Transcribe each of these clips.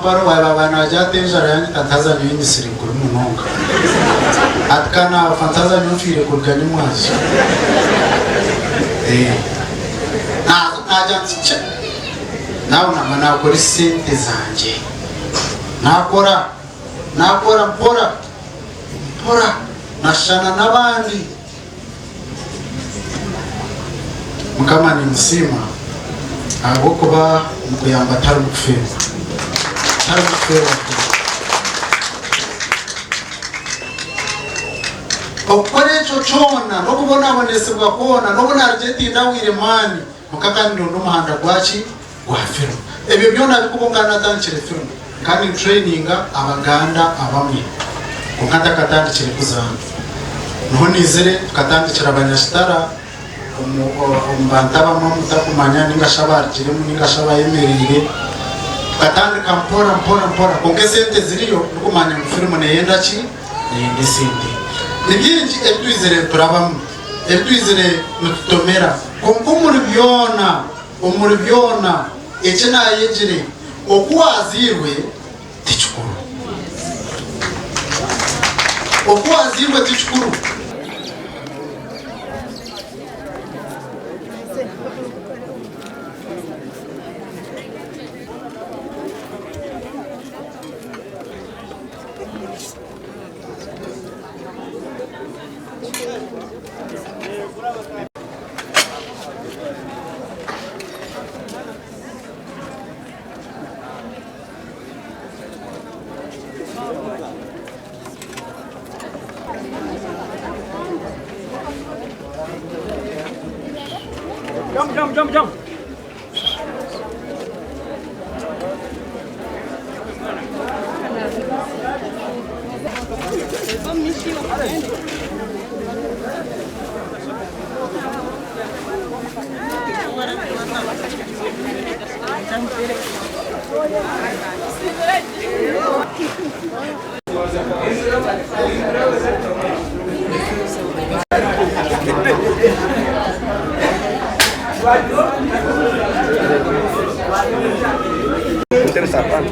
Paro wabana wajate jarani tantaza nyingi sirikuru munonga. Atkana fantaza nyofire kulkani mwazi. Najantiche. Naona mana kuri sente zanje. Nakora mpora nashana nabandi. Mukama ni msima. Agokuba mukuyamba tarumufema. Okore chochona nokubona abonese bwakona nobona arjeti ndawire mani mukakandi ndo muhanda gwachi gwa film ebyo byona bikubongana tanchire film kandi traininga abaganda abamwe kunkata katandikire kuzana no nizere tukatandikira abanyashitara umbantaba mu mutakumanya ninga shabarjire mu ninga shabayemerire katandika mpora kongesente ziriyo nukumanya mu film neyenda chi neyende sente nibinji etwizere turabamu etwizere nutomera umuri byona ekena yejire okuwazirwe tichukuru Jump. Interesante.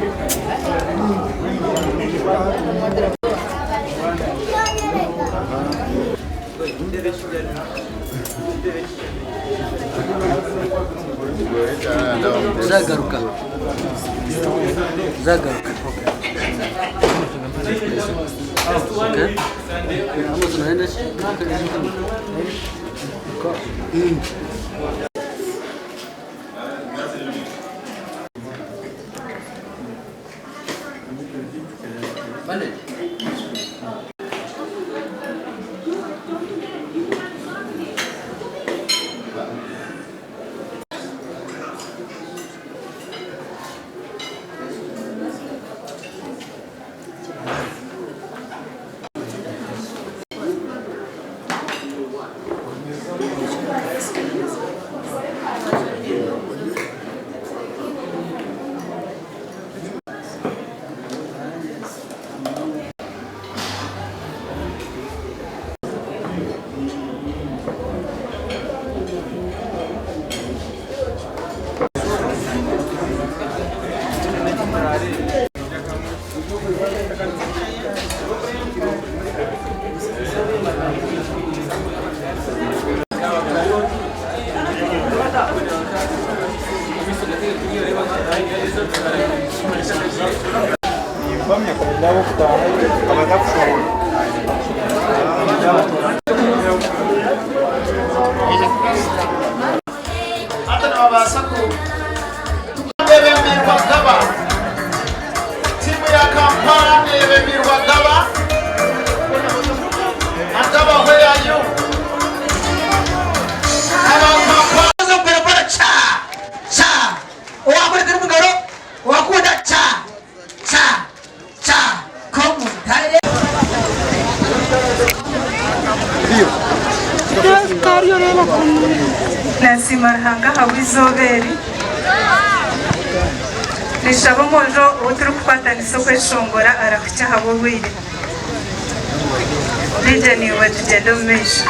Zagaruka. Okay. Vamos tunaenda Nasimarhanga hawizoberi nishabo mojo uturu kufatana isoko eshongora arakucha habo bwire Lijani wa tugendo meshi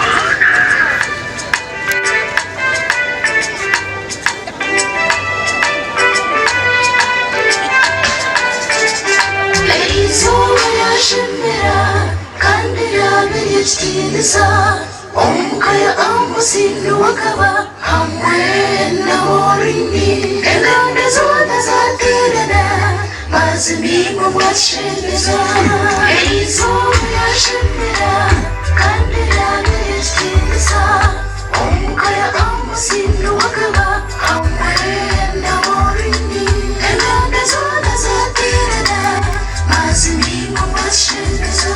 Echitimiza Omukaya Amusinu Wakaba Hamwena Morini Engande zona zaterana Mazimimu mwashemeza Eizo yashemera Kandira echitimiza Omukaya Amusinu Wakaba Hamwena Morini Engande zona zaterana Mazimimu mwashemeza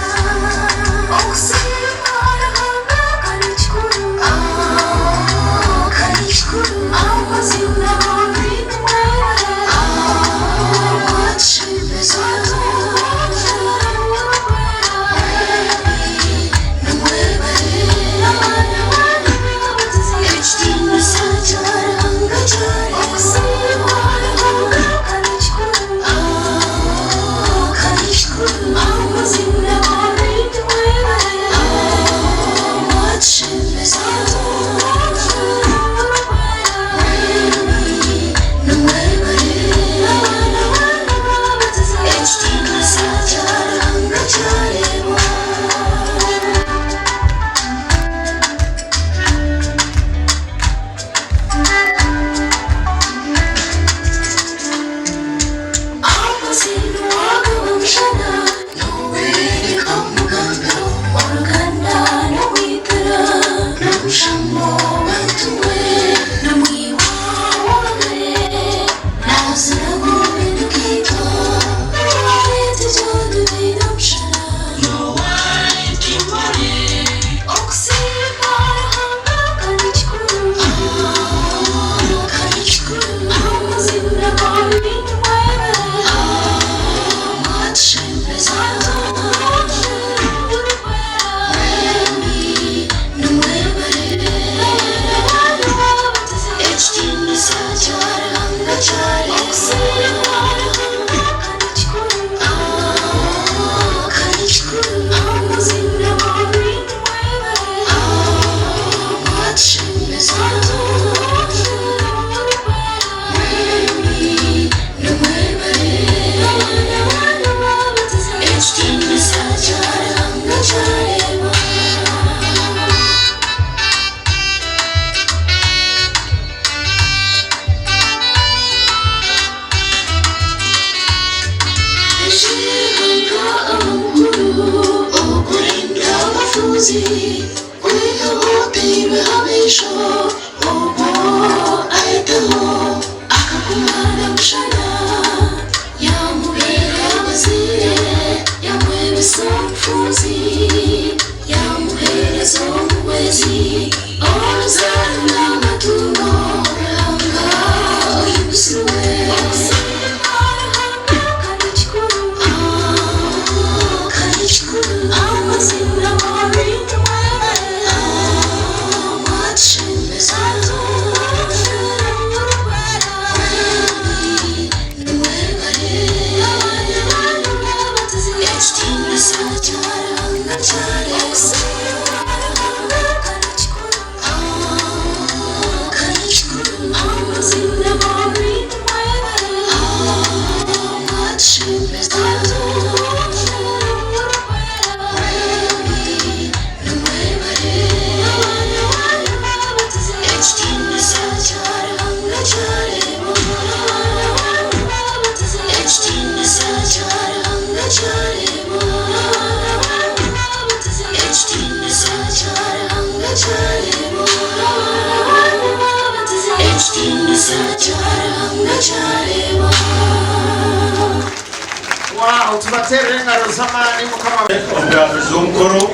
Wow, tubaterera rozamani mukama omugabuzi omukoro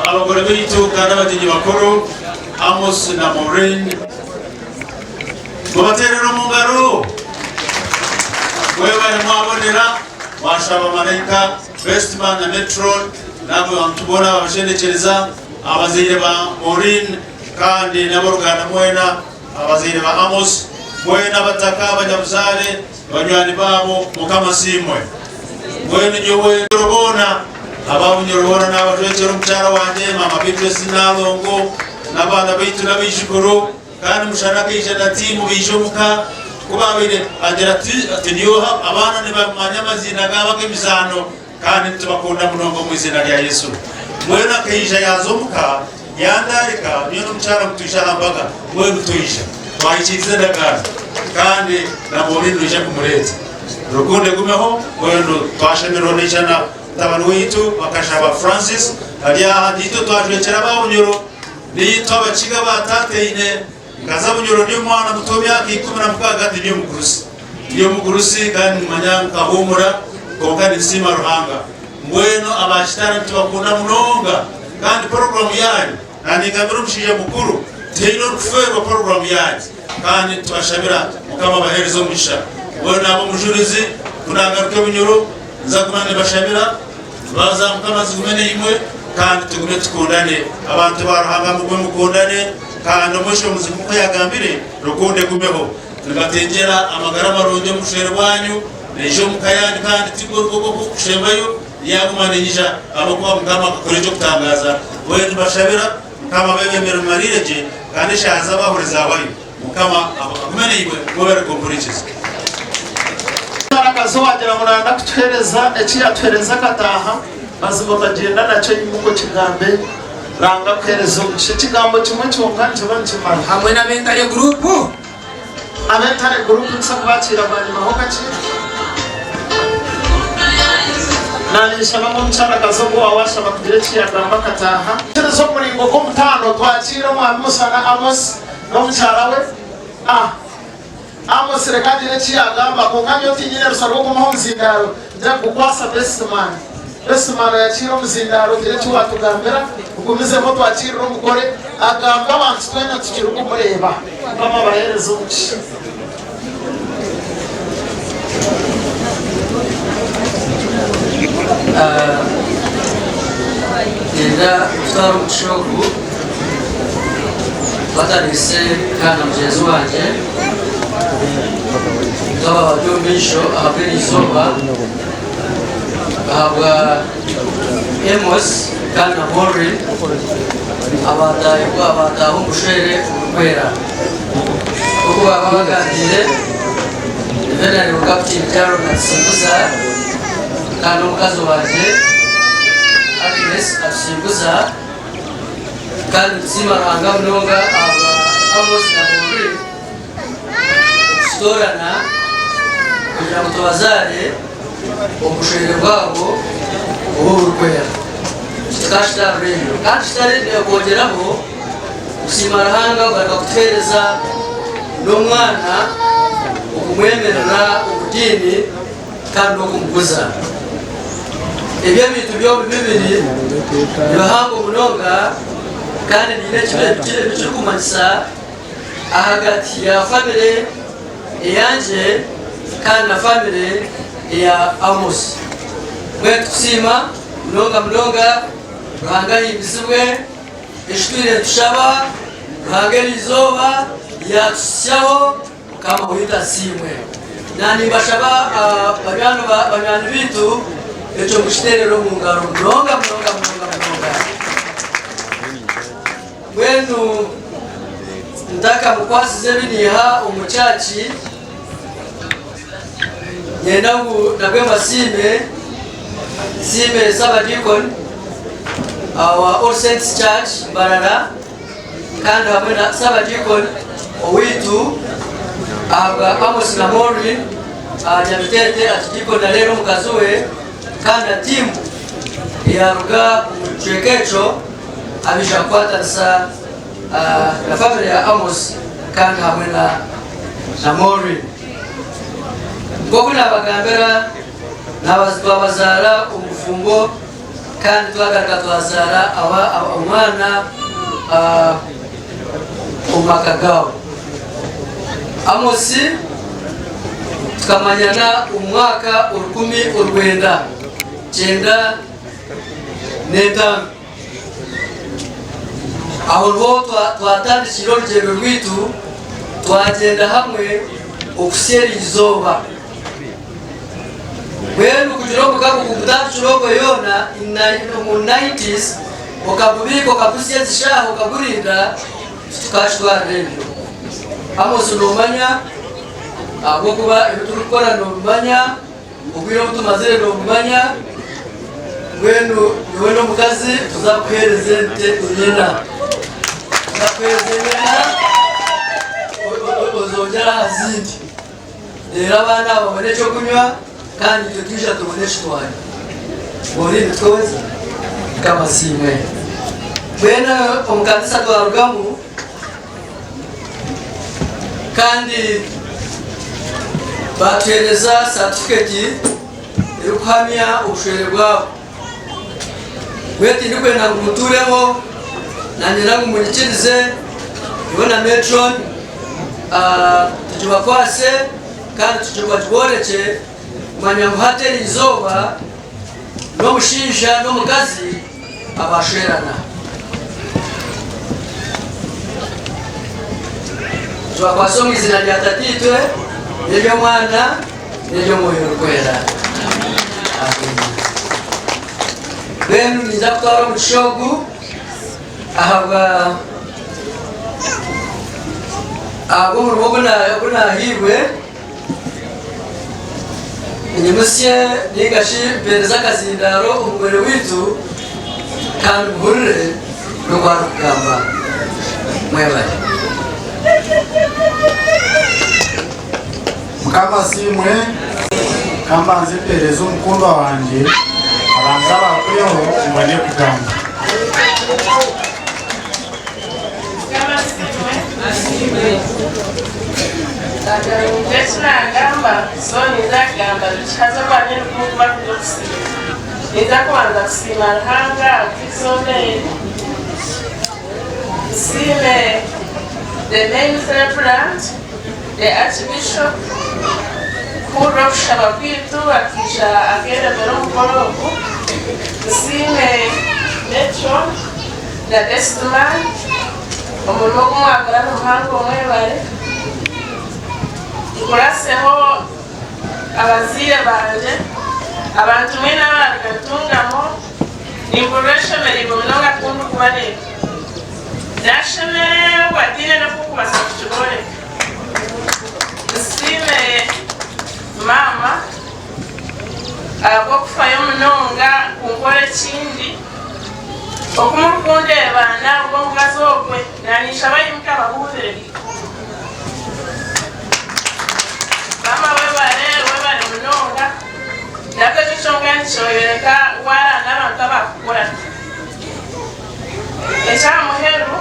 abagore baitu kandi abagenyi bakuru Amos na Maureen tubaterera mu ngaro wewe mwabonera washaba malaika Bestman na Metron nabo antubona abashendekereza abazire ba Maureen kandi naborugana mwena abazire ba Amos mwena bataka abanyabuzare banywani babo mukama simwe mwene nyowe robona abawunyorobona n'abatwekero mukyara wanje mama Beatrice Nalongo n'abana baitu n'abishukuru kandi mushana kije timu bijomuka kubabire agira ati niyo abana ne bamanya amazina gabake misano kandi tubakunda munongo mu izina rya Yesu mwena kayija yazomuka yandarika niyo n'umucara mutuisha hambaga mwe mutuisha twayikize ndagara kandi nabone nduje kumureza rukunde gumeho mwendo twashemero n'ijana tabanu witu bakashaba Francis aliya hadito twajwekera babunyoro nito abakiga batateine ngaza bunyoro ni mwana mutobya kikumi na mukagati niyo mugurusi kandi manyanga kahumura kokani nsima ruhanga mweno abashitana tubakunda munonga kandi program yanyu nanigamira umushije mukuru teino rufero program yanyu kandi tubashabira mukama baherezo mugisha mweno abo mujurizi kunagaruke bunyoro nzakumane bashabira baza mukama zigumene imwe kandi tugume tukundane abantu baruhanga mugwe mukundane kandi umusho muzimuko yagambire rukunde gumeho tugatengera amagara maronje mushere wanyu nejo mukayani kandi tigorgo bwo kushembayo yagumanijja abakuba mukama kukorejo kutangaza wewe bashabira kama bebemera marireje kandi shaza bahuriza abayo mukama agumene iwe gobere comporiches barakazo wagira muranda kutuhereza ekiyatwereza kataha bazibo bagenda nacyo yimuko kigambe ranga kwerezo kigambo kimwe cyonganje banjimara hamwe na mentale group abentare group nsakubakira banyuma ho gaci nanisha bamwe mcharakazo ngo awasha bakugire kiyagamba kataha terezo muringo ko mutano twakira mu Musana Amos no mcharawe Amos rekadire kiyagamba ko nganyo tinyine rusarwo ko mahonzindaro nja kukwasa Bestman yakira umuzindaro gire cyo watugambira ugumize mo twakira umugore agamba abantu twena tukira uko mureba bama bahereza umuci Yenda twaru shoku batarise kana mjezu wanje toba wajomisho abiri isoba abwa Amos kana Mori abata umushere ukwera uko abagandire Venari mukapti mtaro na simbuza kana mukazo wanje Agnes asimbuza kandi tsima ranga mnonga aba Amos na Mori storana kugira ngo tubazare umushere bwabo uburukwera tukashita rero kandi kitari kongeraho usimarahanga ugaruka kutereza n'umwana ukumwemerera ubudini kandi ukumuguza ibyo bintu byo bibiri bibahango munonga kandi nyine kire kumanisa ahagati ya family yanje kandi na family ya Amos mwe tusima mnonga ruhanga hibisibwe ishwire tushaba ruhanga lizoba yatusyaho kama huita simwe nani bashaba banyana bitu echo mushiterero mungaro mnonga wenu ndaka mukwasize biniha umuchachi nyendangu nagwema sime saba deacon our All Saints Church Mbarara kandi hamwe na saba deacon owitu aba Amos na Mori nyabitete ati deacon na lero mukazuwe kandi timu yaruga mchekecho abishakwata sa na family ya Amos kandi hamwe na Mori ngoko nabagambera nabazara umufumbo kandi twagaruka twazara umwana umakagawo Amosi tukamanyana umwaka 1995 aho twatandikira urugendo rwitu twagenda hamwe okusera izoba wenu kujirogo kako kukutachurogo yona mu 90s okabubiko kabusiye zishaho kaburinda tukashwa rero Amos nomanya abo kuba turukora nomanya ubwiro tumazire nomanya wenu niwe n'umukazi tuzakuhereze imyenda tuzakuhereze imyenda uzongera hazindi rero abana babone cyo kunywa kandi ibyo tuje tubone shitwari bori twese kama simwe bene omukanisa twarugamu kandi batuhereza certificate yo kuhamya ubushobozi bwabo weti ndikwenda ngo mutureho nanjye nange munyikirize ibona metron tujubakwase kandi tujubakiboreke manya ngo hateri izoba n'omushinja n'omukazi abasherana tubakwase mu izina rya tatitwe n'ery'omwana n'ery'omwoyo kwera. Benu niza kutwara omushogu ahabwa omurimo gunahirwe enyemusye ningashi mpereza akazindaro omugore witu kandi muhurire n'okwara okugamba mwebale mukama simwe kamba nze mpereza omukundwa wanje abanza bakuyeho mbone kugamba nagamba so nizagamba kihaza bane n'ukuba kudokusiima niza kubanza kusiima Ruhanga kwisomere siime the main celebrant the Archbishop kurra okushaba kwitu akisha akeremera omukolo ogu siime Metro the best man omulimo ogumwagala n'omuhanga omwebale ikuraseho abaziire banje abantu mwena abagatungamo nimpurweshemerirwe munonga kundu kubareka nashemererwa dine n'okukubasa kukiboreka nsiime mama agw'okufayo munonga kunkora ekindi okumurukundeba nabwo omukazi ogwe nanisha bayimuka ababuulire mama webale munonga nabyo kikyonga nikyoyereka wala n'abantu abakukura ekyamuheru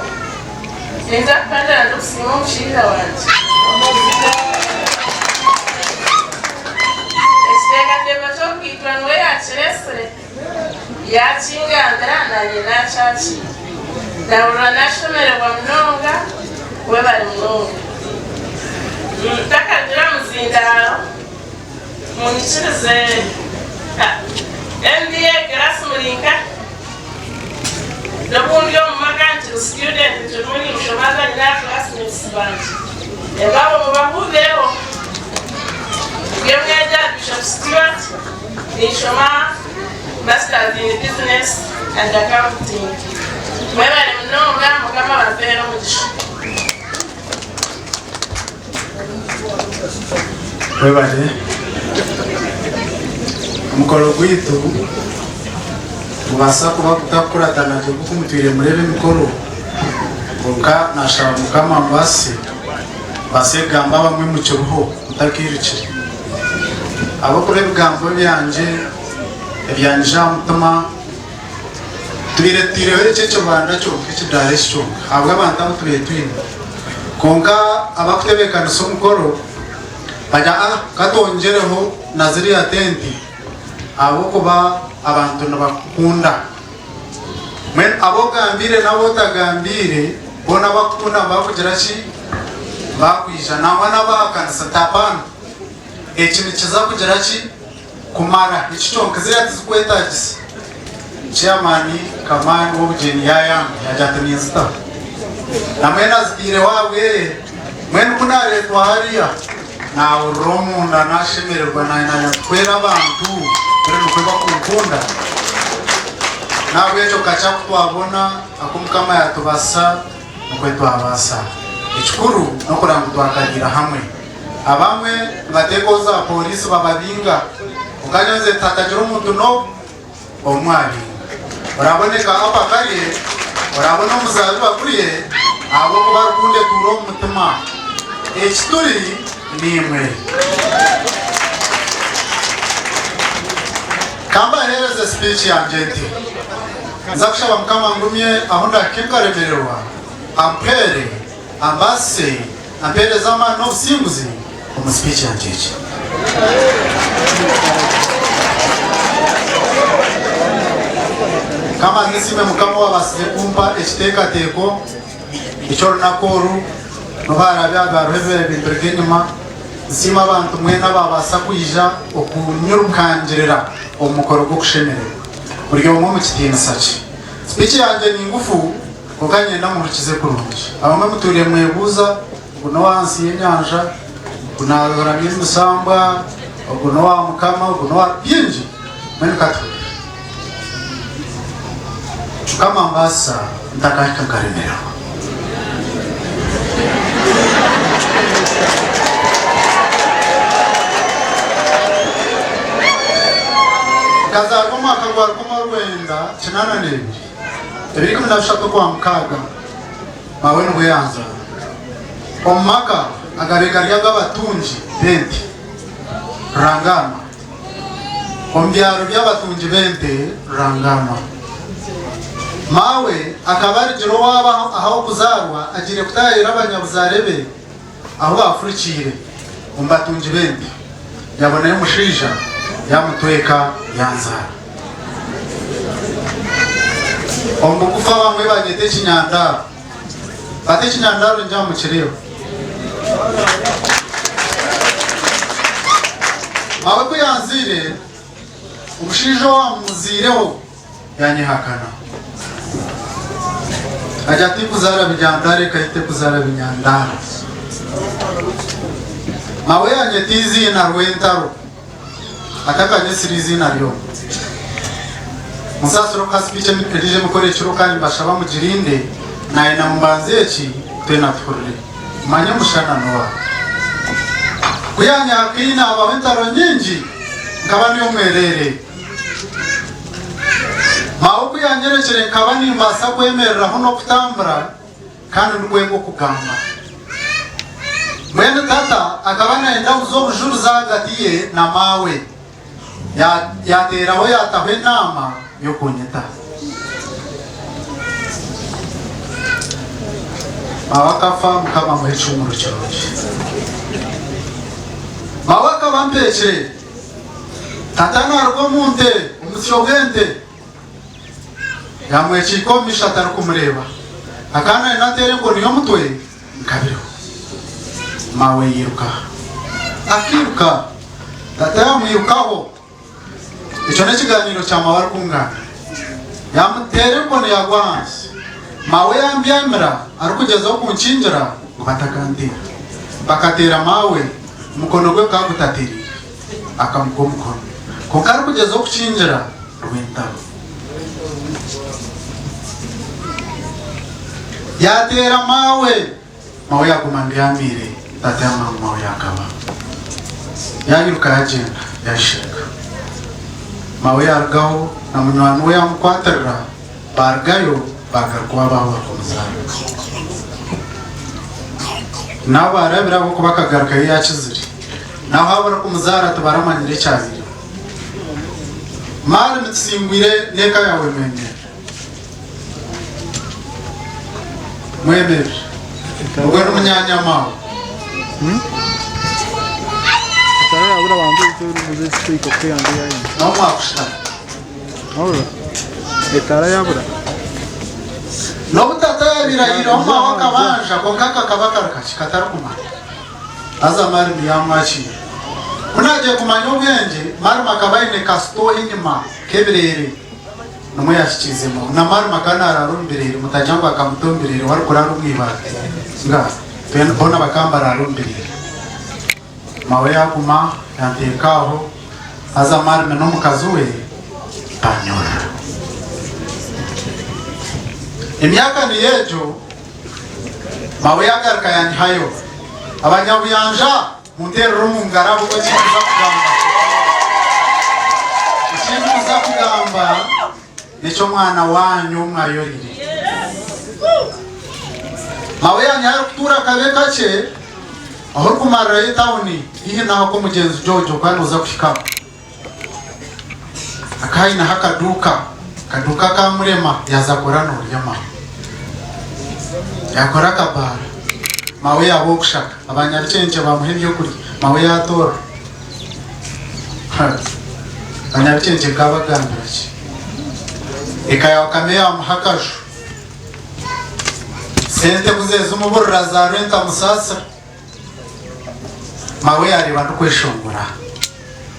ninza kupendera ndikusiima omushaija wanje ekiteekateeko ky'okugiitwa niwe yakiresire yakingandira nanye nakyaki nahurira nashemererwa munonga webale munonga takagira muzindaro munyikirize MBA Grace Mulinka n'obundi omumaka nti student ntirumuni mushomaza nyina classmates banje engabo mubahubireho byemweja Bishop Stewart nishoma Masters in Business and Accounting mwebale munonga mukama bampeera omugisha webale omukolo gwitu mubasa kuba kutakuratana kuko mutwire murebe emikoro konka nashaba mukama basegamba bamwe mu kiruho mutakirikire abo kuri ebigambo byanje ebyanja mutuma tubiretireho ekyo banda cyo ekidare cyo habwa abantu abo tubetwine konka abakutebekanisa omukoro baja katongereho na ziriya tenti abo kuba abantu nabakunda mwen abo gambire nabo tagambire bona bakunda bakugira ki bakwija nabana bakanisa tapana ekintu kiza kugira ki kumara ikitonka ziriya tizikwetagisa chairman kamani w'obugeni yajataniza namwena zitire wawe mwen kunaretwa hariya nawe romunda nashemererwa nanya kwera abantu bari nukweba kumukunda nawe ejo kacha kutwabona akumukama yatubasa nukwetwabasa ekikuru nokuranga twakagira hamwe abamwe batekoza polisi bababinga ukanyoze tatagira umuntu no omwari uraboneka apa kariye urabona umuzazi bakuriye abo kubarukunde turo umutima ekituri nimwe kamba hereze speech yanjye nti nza kushaba mukama ngumye aho ndakikaremererwa ampere ambase ampere zama n'obusimbuzi omu speech yanjye eki kama nisime mukama wabasize kumpa ekiteekateeko icyo runakoru nobara byabaruhebere bintu by'inyuma nsima abantu mwena babasa kwija okunyurukangirira omukoro gwo kushemererwa buri omwe mu kitinisa kye speech yanjye ni ngufu ukanyenda mu rukize kurungi abamwe muturiye mwebuza uno wansi y'inyanja unahoramye musamba uno wa mukama uno wa byinji mene kato kama mbasa ndakaka karemera kaza koma kagwa koma rwenda kinana nebi ebiri kumwe nabishaka kwa mukaga mawe n'ubuyanza omaka agarega y'abatunji bente rangama ombyaro by'abatunji bente rangama mawe akabari jiro waba aho kuzarwa agire kutayira abanyabuzarebe aho bafurikire umbatunji bente yabona y'umushija yamutweka yanzara ombukufa bamwe bagete kinyandaro bate kinyandaro njya mu kiriro mawe ko yanzire umushijo wamuzireho yanyihakana ajati kuzara binyandare kahite kuzara binyandara mawe yanyetizi na rwentaro atakanye sirizi naryo musasuro kaspiche mitedije mukore chiro kandi mbashaba mugirinde naye na mbanze eki tena tkurre manya mushana noa kuyanya akina abawentaro nyingi nkabani omwerere mawo kuyanyerekere nkabani mbasa kwemerera hono kutambura kandi ndwego kugamba mwene tata akabana enda uzobujuru zagatiye na mawe yateraho yatahwe nama yo kunyeta mawakafa mukama muhecu umurukirungi mawaka bampekere tata narwo munte umusyo bwente yamwe chikomisha atari kumureba akana inatere ngo niyo mutwe nkabiro mawe yiruka akiruka tata yamwirukaho icyo ni ikiganiro cya mawe ari kungana yamutere ngo ntiyagwanze mawe yambyemera ari kugezaho kunkingira ngo batakandira bakatera mawe umukono gwe kagutatiriye akamugo umukono kuko ari kugezaho kukingira rwentaro yatera mawe yaguma mbiyamire tata ya mawe yakaba yayiruka yagenda yashika mawe yargaho na munywani we yamukwatirira bargayo bagarukuba baho bakomuzana nabo barabira ko bakagaruka yakizire naho habura kumuzara tubaramanyire cyabiri mari mitsingwire neka yawe mwenye mwemere ubwo n'umunyanyamawe Cara, abra bambu itu muzi stay kopi andi ya. no mwakushana Abra. Etara ya abra. no butata yabirahira aho mawe akabanja ko kaka kabakarakashi katarukuma azamari miyamwachi kunaje kumanya ubwenge mari makabaine kasto inyuma kebirere nomwe yashikizemo na mari makana ararumbirere mutajangwa akamutombirere wari kurarumwibate nga tena bona bakambara arumbirere mawe yakuma yantekaho azamari no mukazuwe panyora imyaka ni yejo mawe yagarka yanhayo abanyabuyanja muntero rumungara buko kiza kugamba ikintu za kugamba kugamba nicyo mwana wanyu mwayorire mawe yanyara kutura kabe kace aho kumarira y'itawuni ihe naho ko mugenzi Jojo kandi uza kushikamo akaina hakaduka kaduka ka murema yazakora n'uryama yakora kabara mawe yabo kushaka abanyabicenje bamuhebye kuri mawe yatora abanyabicenje kabagambira ki ikaya kameya muhakaju sente kuzeza umuburura za renta musasa mawe yareba no kwishongora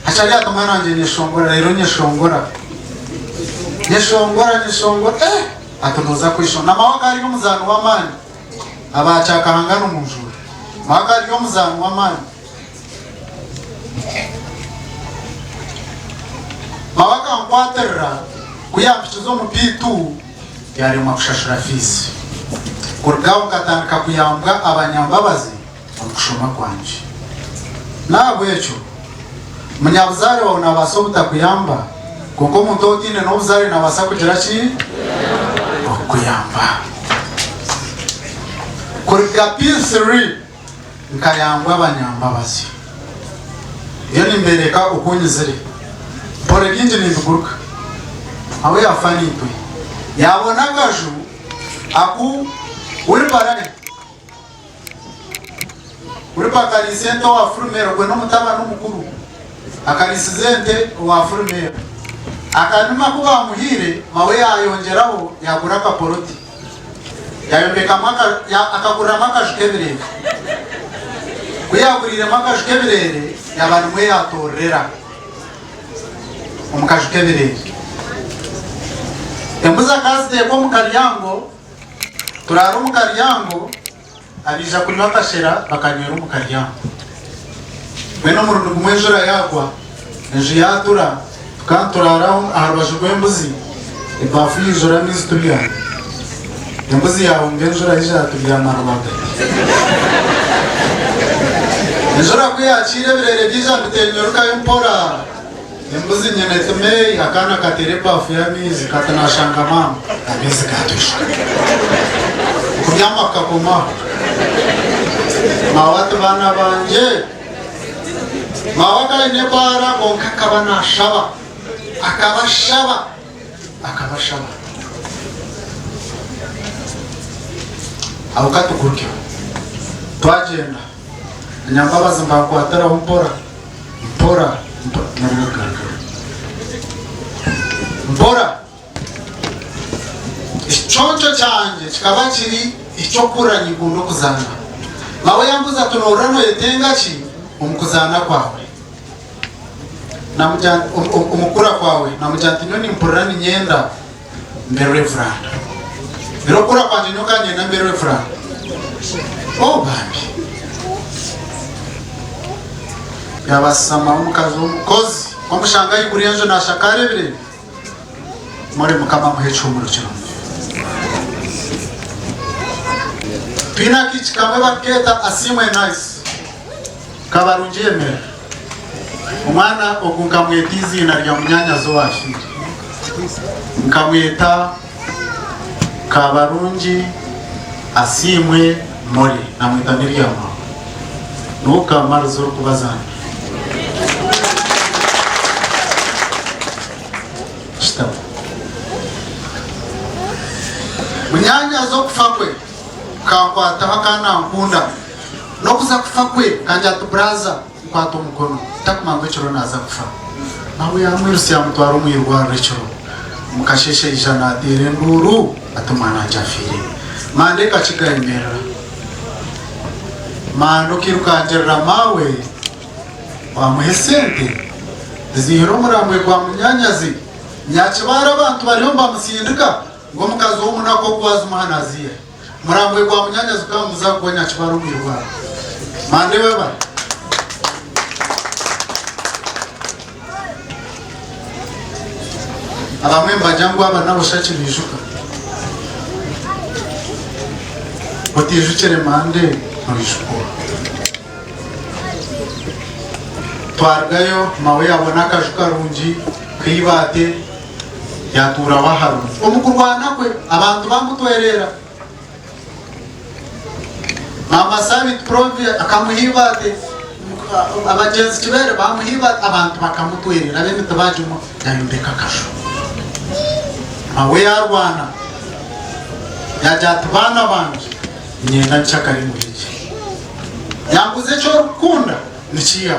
achari akamwana anje nyeshongora rero nyeshongora atunoza kwishona mawaka ari umuzano w'amani abachaka hangana umunjura mawaka ari umuzano w'amani mawaka nkwaterra kuyampikizo mupitu yari makushashura fisi kurgaho katandika kuyambwa abanyambabazi okushoma kwanje nabwe echo munyabuzare wawe nabasobuta kuyamba kuko muntu otine n'obuzare nabasa kugira ki okuyamba kurga P3 nkayambwa abanyambabazi iyo nimbereka ukunyizire pore binje ninduguruka awe yafanitwe yabona gaju aku uri barane uri pakarisento wa frumero gwe no mutaba n'umukuru akarisizente wa frumero akanuma kuba muhire mawe yayongeraho yagura kaporoti yayombeka maka akagura maka jukebirere kuyagurire maka jukebirere yabantu mwe yatorera umukajukebirere embuza kazi ko mukaryango turara umukaryango abija kuri bakashera bakanywera umukaryango beno murundo kumwejura yagwa ejo yatura tukanturaraho aharubasho rw'embuzi ibafu y'ijoro n'izituriya embuzi yawe mbejura y'ijaturiya marubaga ejora kuyakire birere by'ijambitenyuruka y'mpora embuzi nyenetume akana katere bafu y'amizi katanashanga mama amizi katusha kubyama kakomaho mawatu bana banje mawaka inebara konka kabana shaba akabashaba awukatukurukyo twagenda nyambabazi mbakwataraho mpora iconco cyanjye kikaba kiri icyo kuranya igundo kuzana mawe yambuza tunorano yetenga ki umukuzana kwawe namujya umukura kwawe namujya nyoni mpurani nyenda mbere reveranda biro kura kwanje nyoka nyenda mbere reveranda bambi yabasama umukazi w'umukozi wamushanga yiguriye njo nashakare bire muri mukama muhecho umurukiro pina kichi kamwe baketa asimwe nice kabarungiye mere umwana okunkamwetizi na rya munyanyazo washiri nkamweta kabarungi asimwe muri namwita Miriam nuka marzo kubazana stop munyanyazo kufakwe kakwata hakana nkunda no kuza kufa kwe kanja tubraza kwato mukono takumanga cyo naza kufa nawe yamwirusi yamutwara umwirwa recyo mukasheshe ijana dire nduru atumana njafire mande kachigayimera mando kirukanjera mawe wamuhesente zihiro muramwe kwa munyanyazi nyakibara abantu bariho bamusindika ngo mukazo w'umunako kwaza umuhanaziye muramwe kwa munyanyazi kamuza ko nyakibara umwirwa mande baba abamwe mbajyango aba nabushaki bijuka otijukere mande nubishukura twargayo mawe yabona akajuka rungi kwibate yatura waharu omukurwana kwe abantu bamutwerera mama Sabit Provi akamuhibate abagenzi kibere bamuhiba abantu bakamutwerera bene tabajimo yayombeka kasho awe yarwana yajatubana banje nyenda nchakari muhije yanguze cyo rukunda nikiya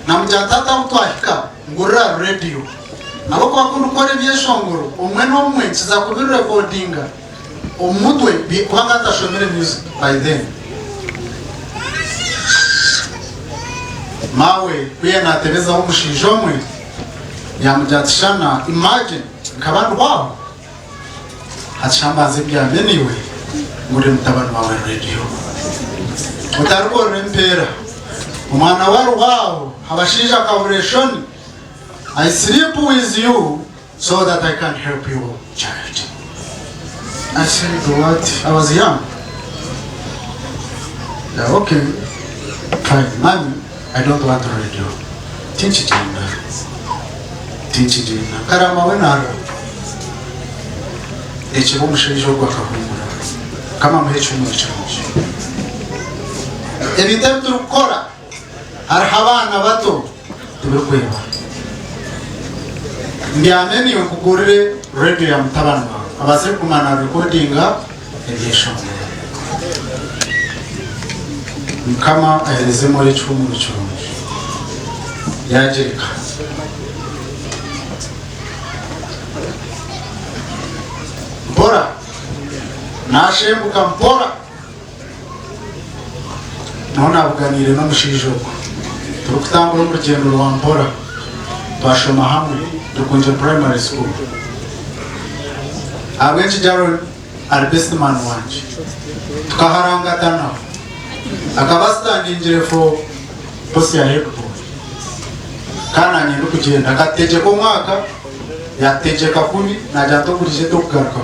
namujatata utwahika ngurira radio abo bakunda ukore byeshongoro umwe n'umwe kiza kubiri recordinga umutwe kubanga atashomere music by then mawe kuya natebeza umushijo mwe yamujatishana imagine kabantu babo hachambaze bya beniwe muri mutabano wawe radio utaruko rempera umwana waru wao abashija collaboration I sleep with you so that I can help you child. I said what? I was young. Yeah, okay, fine, mommy, I don't want radio. Teach Jina karama wenara ekibo mushijo gwa kahumura kama muhecho muchanji ebitabo turukora arhabana bato tubekweba ndiameni ukugurire radio ya mutabana abase kumana recordinga ebyesho kama ahereze muri cyumuru cyumuru yajereka mpora nashembuka mpora nona buganire no mushijo turukutangura mu rugendo rwa mpora twashoma hamwe dukunje primary school abenshi jaro ari best man wanje tukaharangatana akabastandingire for posi ya hepfo kana nyine kugenda akateje ko mwaka yategeka kuni najanto kurije tokugaruka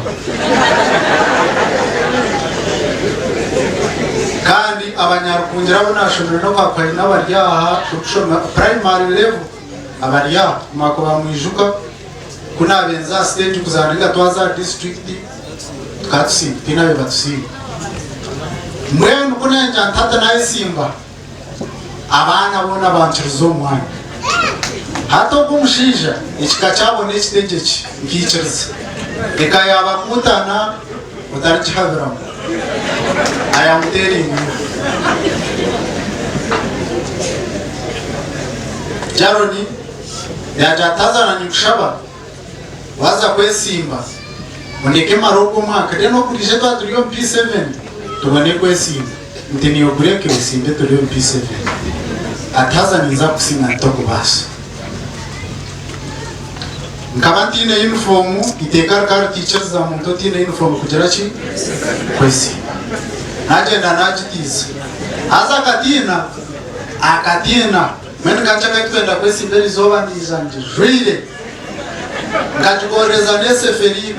kandi abanyarukungira bo nashomera no kwakwari n'abaryaha kushoma primary level abarya makoba mwijuka kuna benza stage kuzandika twaza district katsi pinabe batsi mwenu kuna njantata na Simba abana bona banchirizo mwana hato kumushinja ikika cyabo n'ekitegeki ngiciriza reka yabakutana utarikihabiramo aya mutering jaroni yajatazana nyushaba waza kwesimba oneke maroko mwaka deno kurije twaturiyo P7 tubone kwesimba ntiniyo kureke wesimbe turiyo P7 atazana nza kusinga ntoko basa nkabantine uniform itekar kar teachers za muntu tine uniform kugera ki kwesi najenda najitiza aza katina akatina mene kachaka twenda kwesi mbere zoba nizanje jwire ngatukoreza neseferi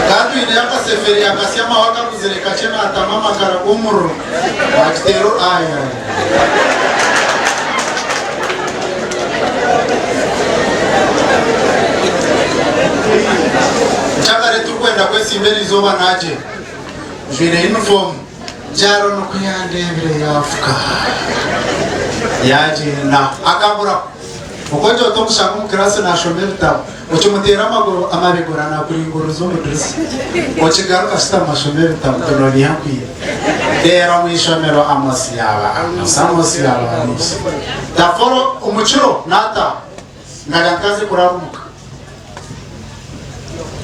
katu ine yaka seferi akasema waka kuzireka chena atamama kara umuro wakitero aya chakare tukwenda kwesi mbere zoba naje jwire uniform jaro no kuyandebere yafuka yaje na akabura ukoje otokushaka mu class na shomera tabu ukimutera amaguru amabigura na kuri ngoro zo mudresi ukigaruka sita mashomera tabu tononi yakwiye dera mu ishomero amasi yaba amosi yaba amosi taforo umuciro nata ngajankaze kurarumuka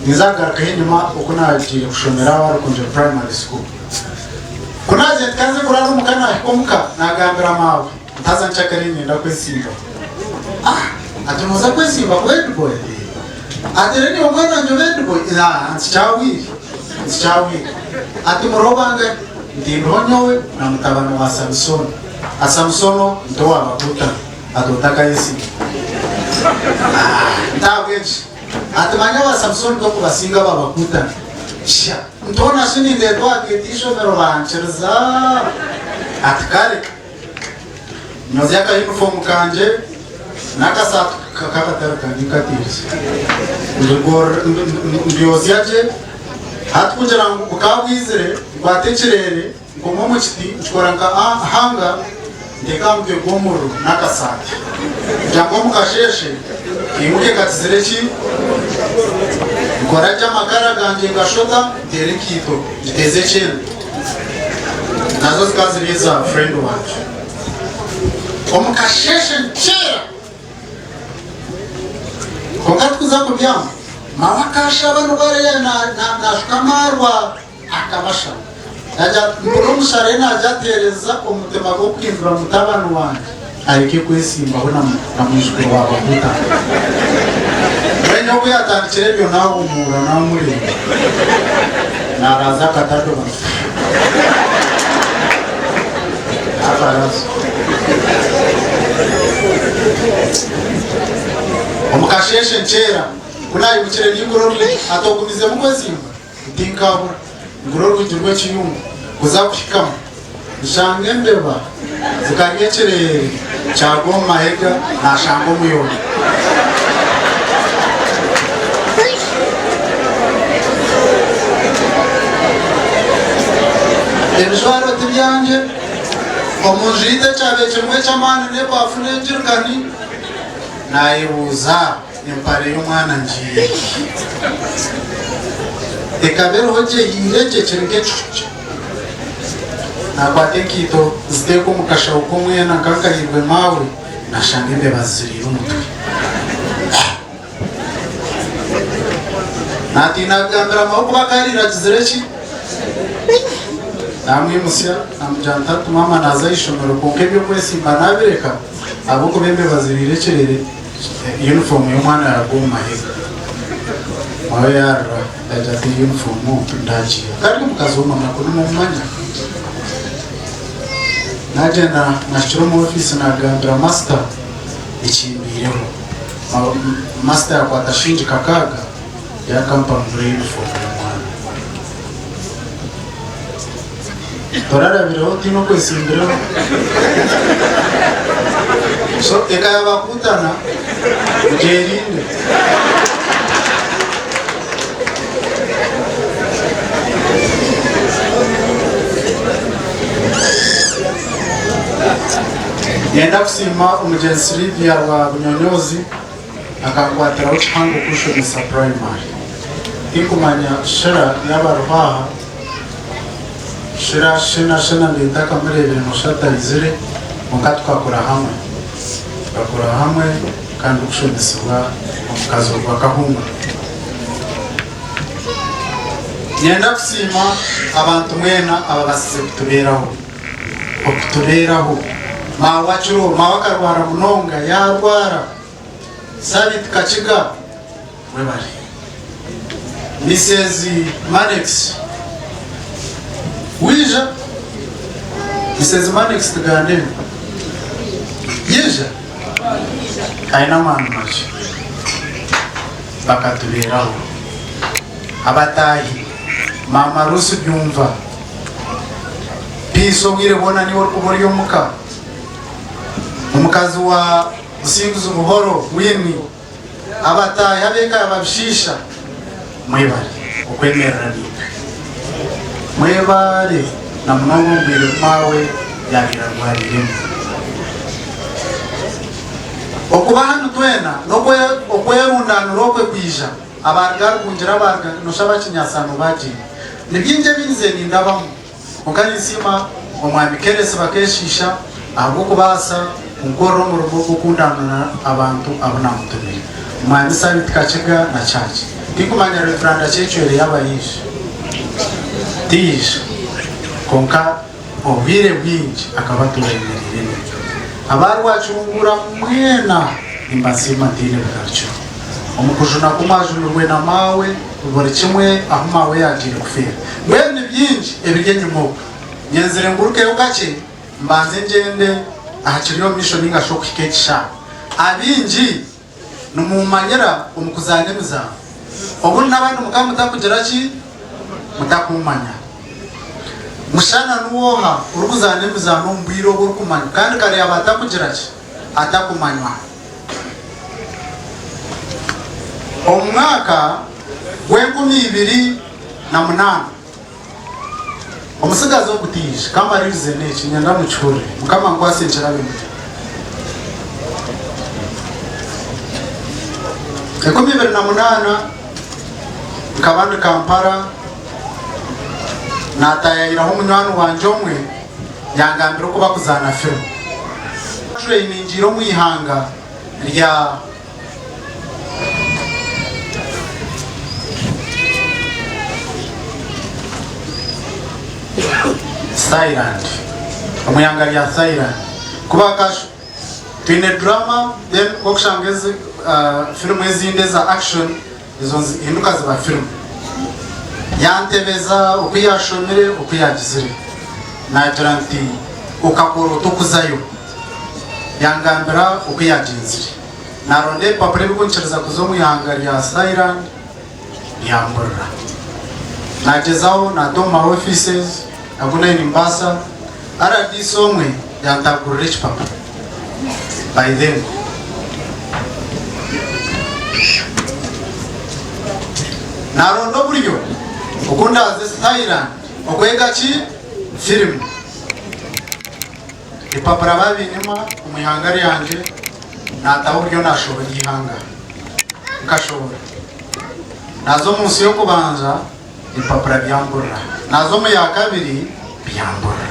nizagaruka inyuma uko nagiye gushomera abarukunje primary school kunaje kaze kurarumuka na komuka nagambira mawe ntaza nchakarini ndakwesimba atunoza kwesimba kwedi boy atereni omwana njobedi boy nsichawi ati murobanga ndindonyowe na mutabano wa Samson ndo abakuta adotaka yesi ndabweje ati manya wa Samson ko kubasinga babakuta sha ntona shini ndetwa getisho mero bancherza atkale nyozi yaka uniform kanje nakasatu kakatara kanikatiriza ndiozi yaje hatukunjira ngo ukabwizire ngwatekerere ngo mu kiti nshobora nka hanga ndekambye gomoro nakasati jango mukasheshe imuke katizireki ngora jamakara ganje gashota terekito giteze cyane nazo zikaziriza friend wacu omukasheshe nchera kongatkuza kubyama mawakasha bano bare na shukamarwa akabasha naja mburu najatereza umutema go kwindura mutabano wanje areke kwesimba bona namwishwe wabahuta wenyo kuyatandikire byo nawe umura nawe muri naraza katado abarazo omukasheshe nchera kunayi mukire n'ingororwe atogumize mu kwezimba utinkabura ingororwe jirwe kiyungu kuzakushikama nshange mbeba zikanyekere cyago mahega nashango muyoni ebishwaro tibyanje omujite cyabeje mwe cyamana ne bafune jirkani nayibuza impare y'umwana ngiye ekabero hoje yireje cyenge chuche nakwate kito ziteko mukasha ukomwe na kankaribwe mawe nashange mbe bazirira umutwe natina gambira maboko bakarira kizireki namwe musya namujanta tumama naza ishomero konke byo kwesimba nabireka aboko bembe bazirirekerere uniform y'umwana yagoma heza mawe yarra ndajati uniform ndaji kandi mukazoma nakuri mu mwanya najena nashiro mu office nagambira master ikimbireho master yakwata shinji kakaga ya company uniform y'umwana torara biro tino kwesimbiro so ekaya bakutana ujerinde yenda kusima umujensi Livia wa Bunyonyozi akakwatira uchihango kushomesa primary ikumanya shira yabaruhaha shina nditaka murebere mushatarizire mukatwakura hamwe bakura hamwe kandi kushomeswa omukazi wa kahunga yenda kusima abantu mwena ababasize kutuberaho mawachuro mawakarwara munonga yarwara Sabit Kachiga webari Mrs. Manex wija Mrs. Manex tugane yija aina manu machi bakatuberaho abatahi mama Rusu byumva piso ngire bona ni worukubori yomuka umukazi wa usinguza ubuhoro wini abatahi abeka ababishisha mwebare ukwemerera nipe mwebare na mnongo mbere mawe yagirarwariremo okuba hano twena okwerundana rokwe kwija abargar kunjira barga noshaba kinyasano baji nibyinje binze nindabamo ukanisima omwami kerese bakeshisha ahubwo kubasa ukoro mu rugo gukundana abantu abona mutumire umwami Sabit Kachiga na chachi ndikumanya referanda cyecwere yabayisha tisha konka obire bwinji akabaturemerere abarwacungura mwena imbasima ndine bwacu omukujuna kumajunurwe na mawe buri kimwe aho mawe yagire kufera mwene byinji ebigenyumo nyenzere nguruke ugace mbanze ngende ahakiriyo mission ingashoka ikekisha abinji numumanyera umukuzane muza ubu nabandi mukamutakugira ki mutakumanya mushana nuwoha urukuzane muzano mbwiro urukumanya kandi kare abatakugira ki atakumanywa omwaka w'2008 omusigazi okutije kamaririze neki nyenda mucyure mukama nkwasenjera bimwe 2008 nkabandi Kampala natayayiraho munywani wanje omwe yangambira ko bakuzana film training iro mwihanga rya Thailand omuyanga lya Thailand kubaka twine drama then okushangeze film ezinde za action izo hinduka za film yantebeza ukuyashomere ukuyagizire nagira nti ukakora tukuzayo yangambira ukuyagizire naronde papure bikunchereza kuzo muyanga lya Thailand yambura nagezaho na doma offices aguna in Mombasa aradi somwe yantagura rich papa by then narondo buryo ukunda ze Thailand okwega ki film ipapara babinema umuyangari yanje nataho buryo nashobora gihanga nkashobora nazo munsi yo kubanza ipapara byambura nazo mu ya kabiri byambura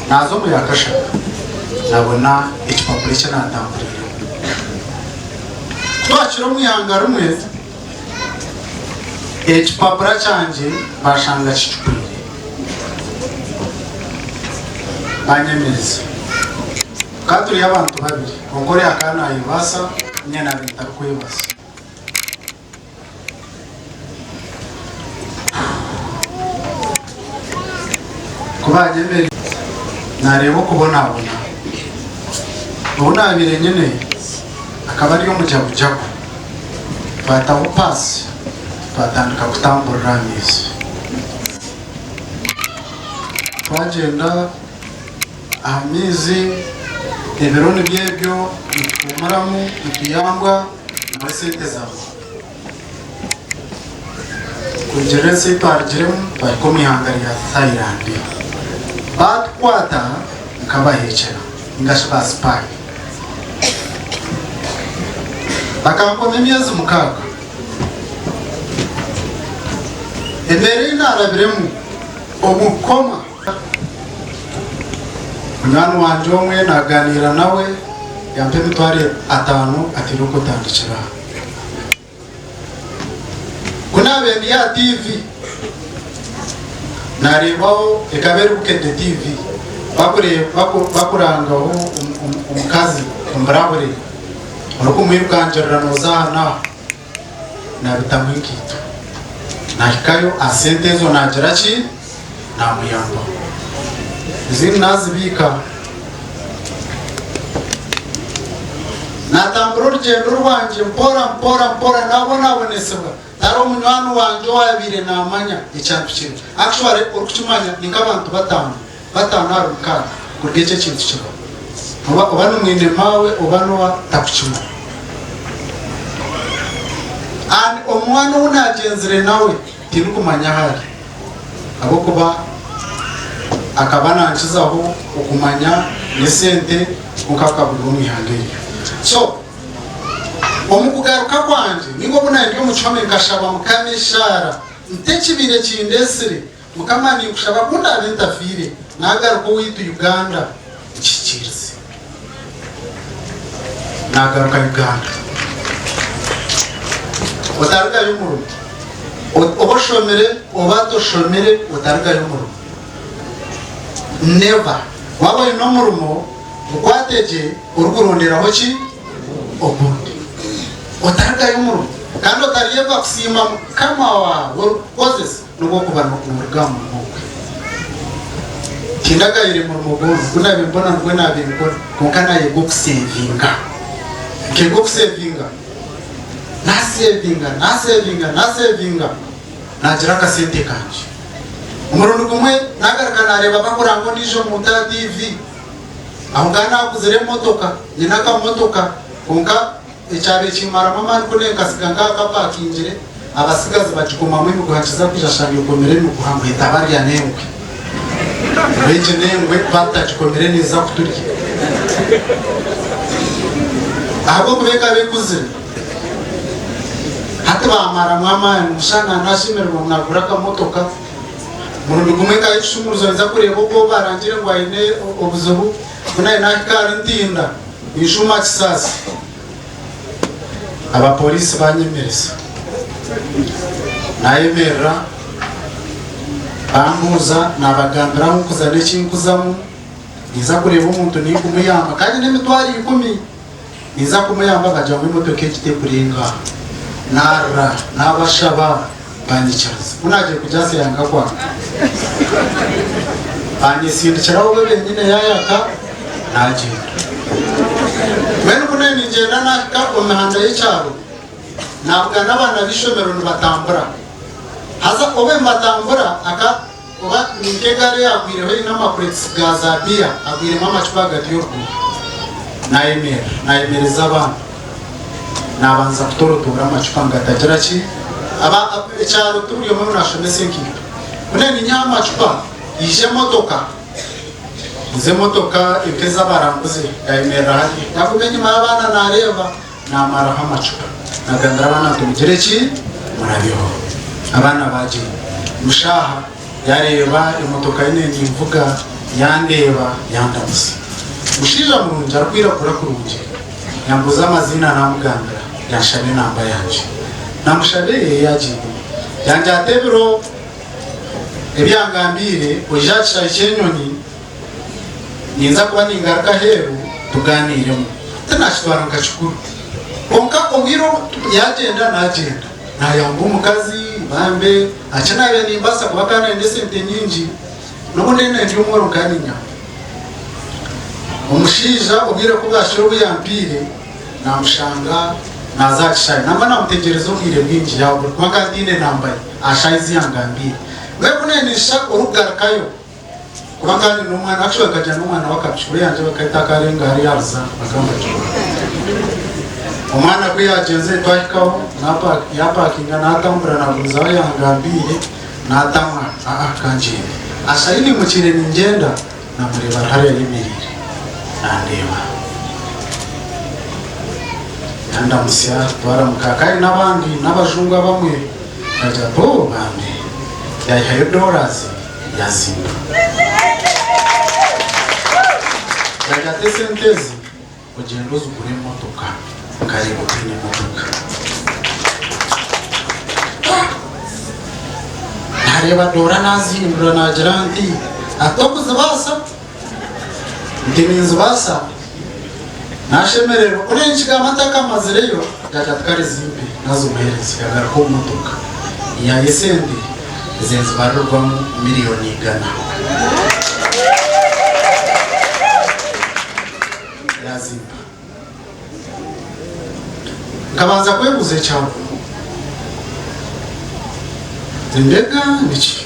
nazo mu ya kashaka nabona ikipapuro cyo natamburira twakiro muyanga rumwe ekipapura cyanje bashanga kicupire banyemeza katuri abantu babiri ongore akana yibasa nyana bita kwibasa kubanyemera narebo kubona ubona bire nyene akaba ari yo mujabujabu fata upasi twatandika kutambura neza twagenda amizi eberoni byebyo bitumaramu bituyangwa muri sente zabo kugera se twargeremo bariko mihangari ya Thailand batkwata nkabahekera ngashaba spy bakankoma imyezi mukaga embere narabiremu omukoma mwana wanje omwe naganira nawe yampe mitware 5 atiruko tandikira kuna bendi ya TV narebaho ekabere bukende TV bakurangaho umukazi umbrabure ariko mwirukanjira nozana nabitamwikito nahikayo asentezo nagira ki namuyamba zini nazibika natambura urugendo rwanje mpora nabonesebwa taro munywani wanje wabire namanya icyantu kimwe actually urukimanya ni nk'abantu batanu hari umukara kurgece kintu kimwe ubano mwine mawe ubano wa takuchuma and omwana unagenzere nawe tinukumanya hari abo kuba akabana nchizaho ukumanya nesente ukakabura umwihangeyo so omukugaruka kwanje ningo buna ndio muchome nkashaba mukameshara ntechibire kindesire mukamani kushaba kunda abentafire nagaruka witu Uganda chichirize nagaruka Uganda otaruka yumuru oboshomere obatoshomere otaruka yumuru never waba ino murumo ukwateje urukuronderaho ki obundi otaruka yumuru kandi otariyeva kusima kama wa causes nuko kuba no kurugamo mukwe kindaga ire mu mugono kuna bimbona ngwe nabimbona kokana yego kusevinga kego kusevinga na sevinga nagira ka sente kanje umurundi kumwe nagarukana areba bakurango nijo mu ta TV aho ngana kuzire motoka nyinaka motoka kunka icyabe kimara mama kuneka siganga kapakingire abasigazi bacikoma mu guhakiza kujashanga ukomere mu guhambita bari yanengwe benje nengwe batachikomere neza kuturya ahubwo kubeka bekuze hata bamara mwama mushana nashimerwa mwagura ka motoka murundi kumwe ka ishumuruzo nza kureba uko barangire ngo ayine obuzubu kuna inakara ntinda ishuma kisasi aba polisi banyemereza nayemera bambuza nabagambira nko kuzana ikinkuzamu niza kureba umuntu ni kumuyamba kandi n'imitwari 10 niza kumuyamba baje mu motoka ekite kurenga nara nabashaba banyicaza unaje kujase yanga kwa banyisindikira wowe benyine yayaka nagenda mwene kunene ngenda naka umihanda y'icaro nabwa n'abana bishomero batambura haza obe matambura aka oba nikegare yagwireho n'amakuretse gaza bia agwiremo amacupa gati yo nayemereza abantu nabanza kutorotora amacupa ngatagira ki aba cyaro turiyo mu nashomese nk'ibyo kunene nyamacupa yije motoka ize motoka ikeza baranguze yayemera hadi yakumenye abana nareba namara amacupa nagandara abana tumugire ki murabiho abana baje mushaha yareba imotoka ine nimvuga yandeba yandamusa mushija murunja rwirakura kurunje yambuza amazina namugandara yashane namba yanje namushabe yaje yanje atebro ebyangambire ojacha icyenyoni ninza kuba ningaruka heru tuganiremo tanashitwara ngachukuru konka obwiro yagenda nagenda nayamba umukazi bambe achanabe nimbasa kubakana ende sente nyinji nobunene ndi umoro kaninya umushija ubwire ko bashiro buyampire namushanga nazakishaye namba namutegerezo bwire bwinji yawe kwakandine nambaye ashayizi yangambire webunenisha urugarakayo kubakandi n'umwana actually akajya n'umwana wakapshwe yanje bakahita karenga hari yaza bakamba umwana kwe yagenze twahikaho yapakinga natambura nabuza yangambire natamwa kanje ashayini mukire ningenda namureba hariya yimirire nandeba yandamusya twaramukakai n'abandi n'abajungu bamwe bajya bo bambe yahaye dollars yazimba yagate sentezi ugenda uzugura imodoka ukareba kuri imodoka ntareba dora nazihindura nagira nti atokuze basa ndiminzu basa nashemerero urenchiga amataka amazireyo yagatkare zimbi nazo muherezi yagaruka imodoka yayesendi zenzi barurwamo miliyoni 100 yazimba kabanza kwebuze cyane ndega niki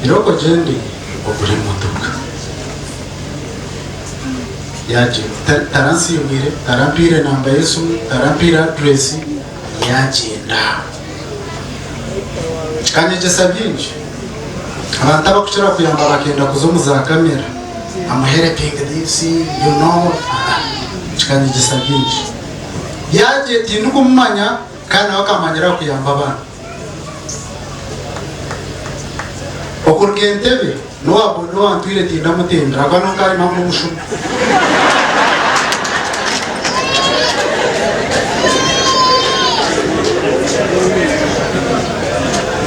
iroko jendi ogure motoka yaje taransi yumire tarampire namba Yesu tarampire address yagenda kanje sabyinji abantu abakuchira kuyamba bakenda kuzomuza kamera amuhere ping this you know kanje sabyinji yaje tindukumanya kana wakamanyira kuyamba abana okurgentebe no abono antwire tindamutendra kwano kari mamushu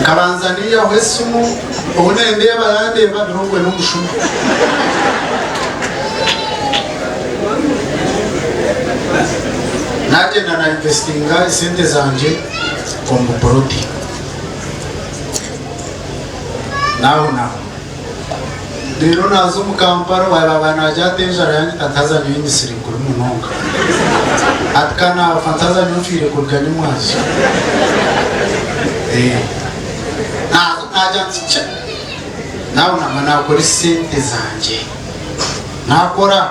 Kabanzania wesumu onendeba yandeba ndongwe n'umushu nagenda na investinga sente zanje kombo proti naho rero nazo mu Kampala babana jatejara yanyi tataza nyinyi sirikuru munonga atkana fantaza nyofire kurgani mwazi najya nsice nawe nama nakora isente zanjye nakora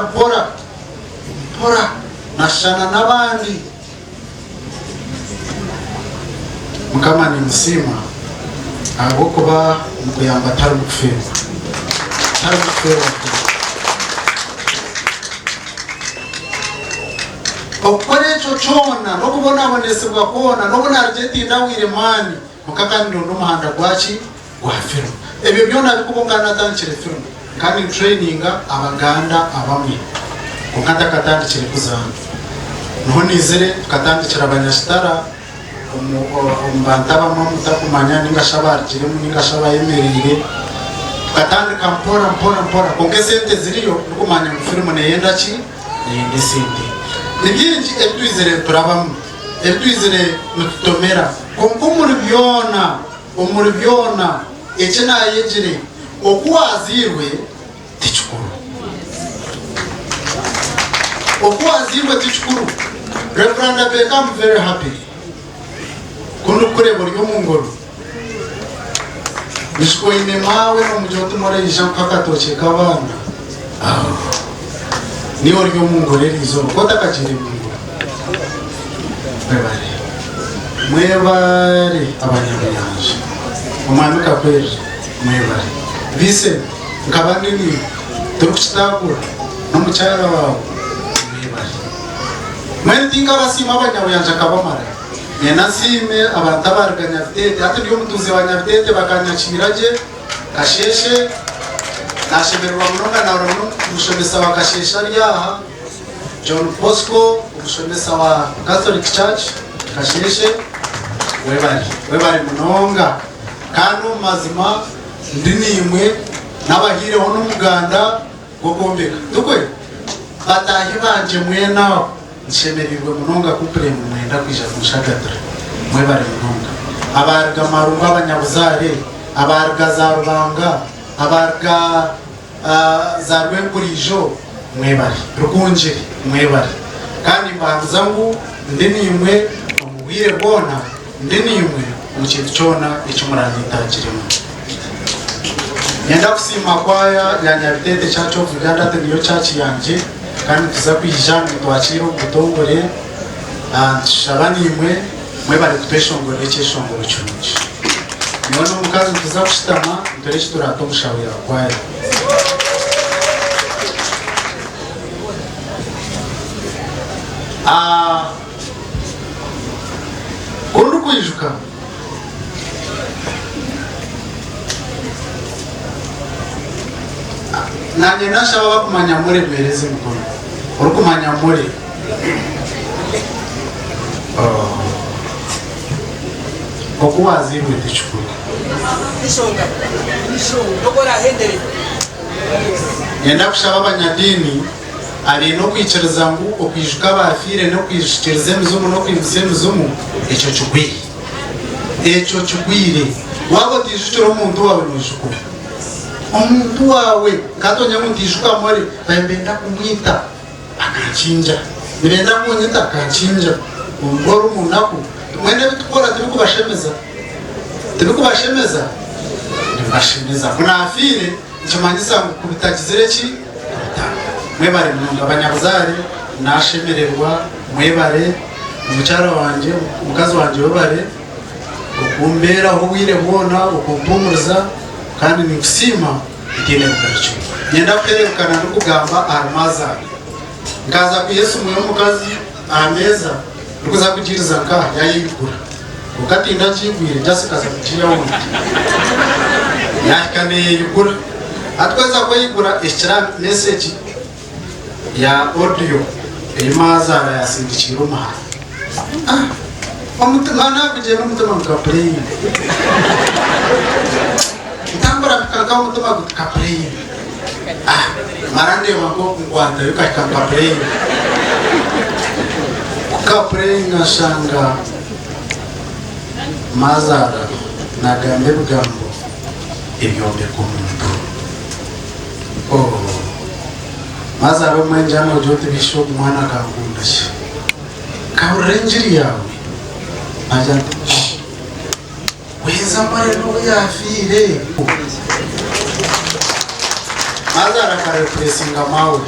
mpora nashana n'abandi mukama ni musima abo kuba mukuyamba atari gufewa okore cyo cyona no kubona abonesebwa kona no kubona arjeti ndawire mani mukakaniro n'umuhanda gwachi gwa film ebyo byona bikubongana tankire film kandi traininga abaganda abamwe ukanda katandikire kuzana no nizere katandikira abanyashitara umbantaba mu mutakumanya ninga shabarjire mu ninga shabayemerire katandika mpora kongesente ziriyo nukumanya mu film neyenda ki yende sente nibinji etwizere turabamu etwizere nututomera umuri byona ekina yegire okuwazirwe tichukuru Reverend Abeka, I'm very happy kundu kureba ryo mu ngoro nishko ine mawe no mujoto more Jean kakatoche kabana ni oryo mu ngoro rizo kota kachire mu ngoro mwebare abanyabuyanje umwami kapere mwebare bise nkabandi ni turukutakura no mucyara wawe mwebare mwendinga basima abanyabuyanje kabamara yenasime abantabarganya vitete ati byo mutuze abanyabitete bakanyakiraje kasheshe nashemerwa munonga na rono umushomesa wa kashesha ryaha John Bosco umushomesa wa Catholic Church kasheshe webari munonga kandi mazima ndinimwe nabahire hono muganda gokombeka tukwe batahi banje mwena nshemerirwe munonga kupre mwenda kwija kushagatra mwebari munonga abarga marumba abanyabuzare abarga za rubanga abarga za rwekurijo mwebari rukunjiri mwebari kandi mbazangu ndinimwe umuhire bona ndinimwe mukintu cyona icyumuranyitagiremo yenda kusima kwaya ya Nyabitete Church of Uganda niyo church yanje kandi tuza kwijana twakira ubutongore shabanimwe mwebari tuteshongore cyeshongoro cyunji none umukazi tuza kushitama tureshi turatomushawira kwaya kundu kwijuka nanye nashaba bakumanya muri bereze mkono urukumanya muri okuwazirwe tichukuru yenda kushaba abanyadini ari no kwiciriza ngo okwijuka bafire no kwishikiriza emizumu no kwivuza emizumu echo chugwire wabo tijukiro umuntu wawe nujuku umuntu wawe katonya mundijuka muri bembenda kumwita akachinja nibenda kunyita akachinja ngoro munako mwene bitukora tibikubashemeza ndibashemeza kuna afire nchamanyisa kubitakizireki mwebare munonga abanyabuzare nashemererwa mwebare umucyara wanje umukazi wanje webare ukumbera aho wire bona ukumpumuza kandi nikusima itene bwacu nyenda kwerekana no kugamba armaza ngaza ku Yesu mwe umukazi ameza rukuza kugiriza nka yayigura ukatinda kigwire jasikaza kukiya wundi yakane yigura atweza kuyigura ishira message ya audio imazara yasindikira umuhanda omutima nakuje n'umutima mukaplay ntambara bikaka umutima gukaplay marande wango ngwanda yukaka play ngashanga mazara nagambe bugambo ibyombe ku muntu mazara mwenjano jote bishop mwana kakunda shi kaurenjiri yawe aja we samare no yafire mazara kare presinga mawe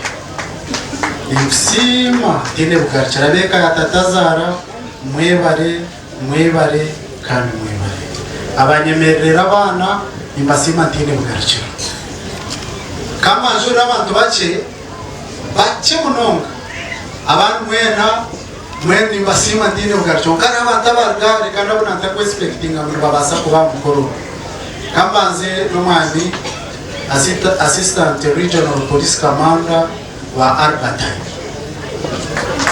Imsima tine bukarchara beka yatatazara mwebare kandi mwebare abanyemerera abana imbasima tine bukarchara kama njura abantu bace munonga abantu mwene imbasima tine bukarchara kana batabargare kana bunanta ko expectinga muri babasa kuba mukoro kambanze n'umwami assistant regional police commander wa Arbatay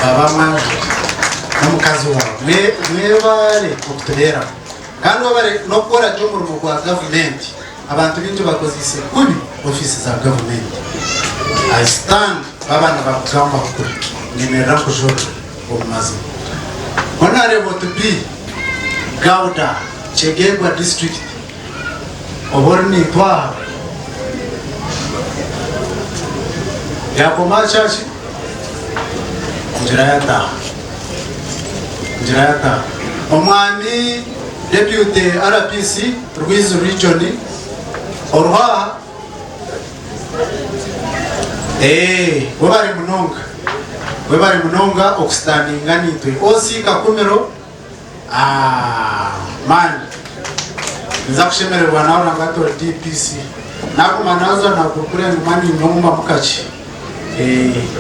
baba manje n'umukazi wawe mwebare okutera kandi wabare no gukora cyo mu rugo rwa government abantu bintu bakozise kubi office za government I stand baba nabakamba kuri nimera kujora omumazi honorable to be Gauda Chegegwa district oborni twa yakoma chachi njirayata omwami deputy RPC Rwizu region orwa webari munonga okustandinga nitwe osi kakumero man nza kushemererwa nawe rangato DPC nakumanaza nakukure mani nyomba mukachi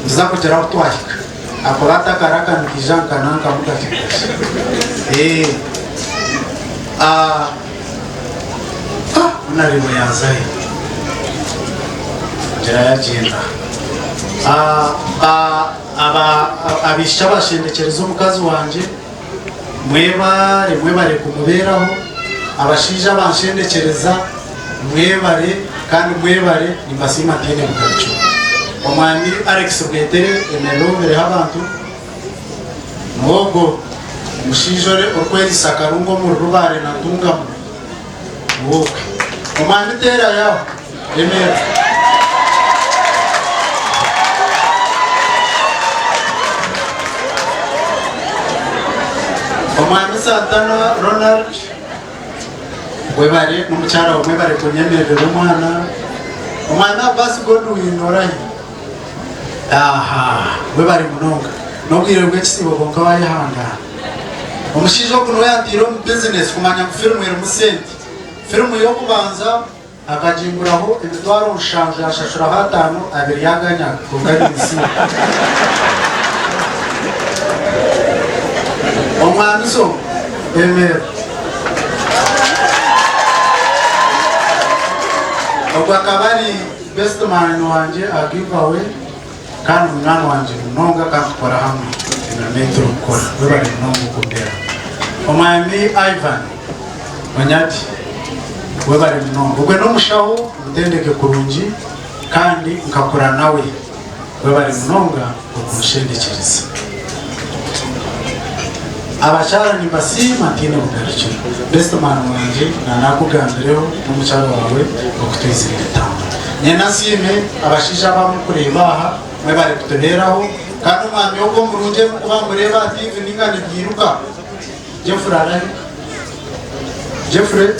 nza kugera utwahika akorata karaka nikijanka nanka mukachi unaribo yazai jira yagenda abisha bashendekereza umukazi wanje mwebare kumuberaho abashija banshendekereza mwebare kandi mwebare nimbasima tene mukacho omwami Alex Bwetere emelomere abantu mogo mushijore okweli sakarungo mu rubare na tunga woke omwami tera yawo emera omwami Santana Ronald webare n'umucyara webare kunyemerera umwana umwana basi Godwin orayi webare munonga nobwire bw'ekisibo bonka wayihanga omushijo kuno yandiro mu business kumanya ku film eri musenti film yo kubanza akajimburaho emitwaro ushanje ashashura hatano abiri yaganya kugari isi omwana so emera Obakabari best man wanje a giveaway kandi umwana wanje munonga kandi tukora hamwe na metro ukora webari munonga kumbera omwami Ivan Manyati webari munonga ubwe n'umushaho mutendeke kurungi kandi nkakora nawe webari munonga ukushendekereza abachara ni basima tine bugarikira best man wanje na nakugambireho n'umucyaro wawe okutwizira itamba nyena sime abashisha bamukurebaha mwe bari kutuberaho kandi umwami wo murunje kuba mureba ati ningane byiruka Jeffrey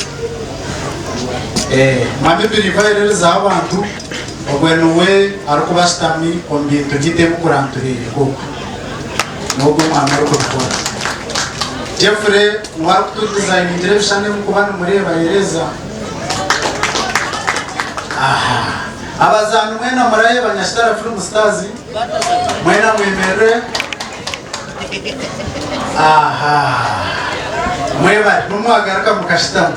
mwami birivaire za abantu ogwenuwe arukubastami ombintu gite mukuranturire koko nubwo mwami arukubikora Jeffrey mwatu design direction mukubana mureba yereza abazana mwena muraye banyashitara film stars mwena mwemere mweba numwagaraka mukashitana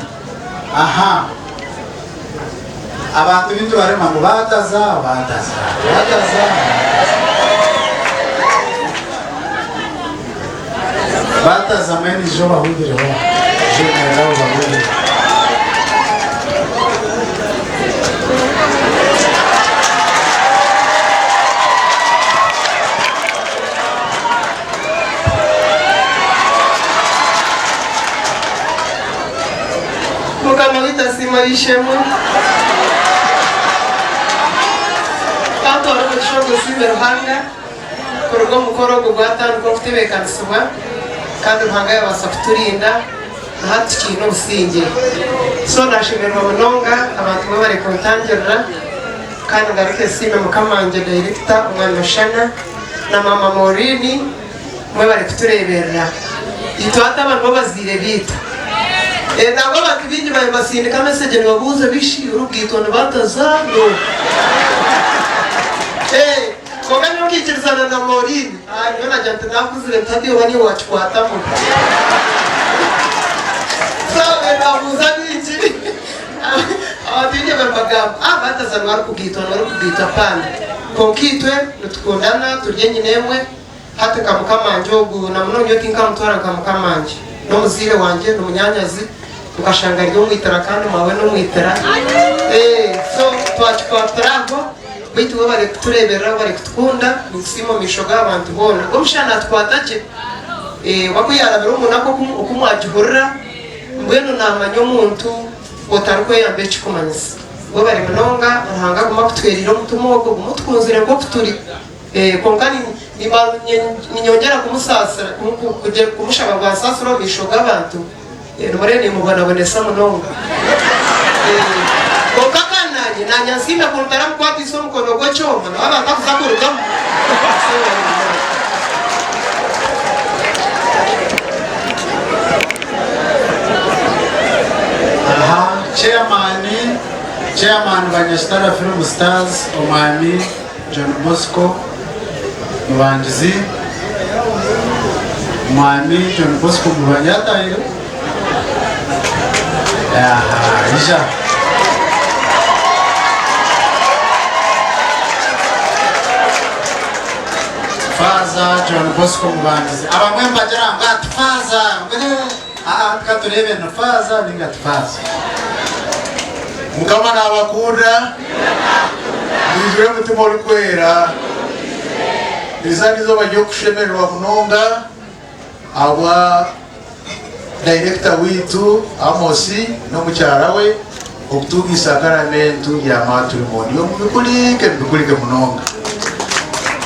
abantu bintu barema ngo bataza mwene jo bahugire wa general bahugire Mukama witasima bishemo katora kushogo siberuhanga kurugo mukoro gugwata nuko kutibekaniswa kandi ruhanga yabasa kuturinda hati kintu businge so nashimirwa munonga abantu bari kuntangirira kandi ngaruke sime mukamanje director umwana Shana na mama Morini mwe bari kutureberera itwata abantu babazire bita ntabwo abantu bindi baye basindika message nibabuze bishi urubwitonde batazano kogani ukikirizana na Morini niyo najya nakuzire ntadiyo bani wachikwatamo sawe nabuza n'iki abadinye barbagamba batazana bari kubwita pana konkitwe nutukundana turye nyinemwe hata kamukamanje ogu na munonyo tinkamutwara kamukamanje no muzire wanje no munyanyazi ukashanga ryo mwitara kandi mawe no mwitara so twachikwatrago bitu bari kutureberera bari kutukunda nisimo mishoga abantu bona gomshana twataje bakuyarabira umunako kumwajihurira mbwenu namanyo muntu otarukwe yambe chikumanyisa bo bari munonga arahanga kuma kutwerira umutumogo umutwunzire ko kuturi konkani ninyongera kumusasira kuje kumushaba bwa sasiro bishoga abantu numurene mubana bonesa munonga kokakananye nanyasime kuntara mkwati so mukono go choma aba takuzakuruka chairman Banyashtara Film Stars Omwami John Bosco Mubanjizi Omwami John Bosco Mubanyata iyo isha Faza John Bosco Mubanjizi abamwe mbagera ngati Faza katurebe no Faza ningati Faza mukama nabakunda nijure mutima uri kwera iza nizo bagiye kushemererwa munonga aba director witu Amosi no mucyara we okutugisa karamentu ya matrimony yo mukulike munonga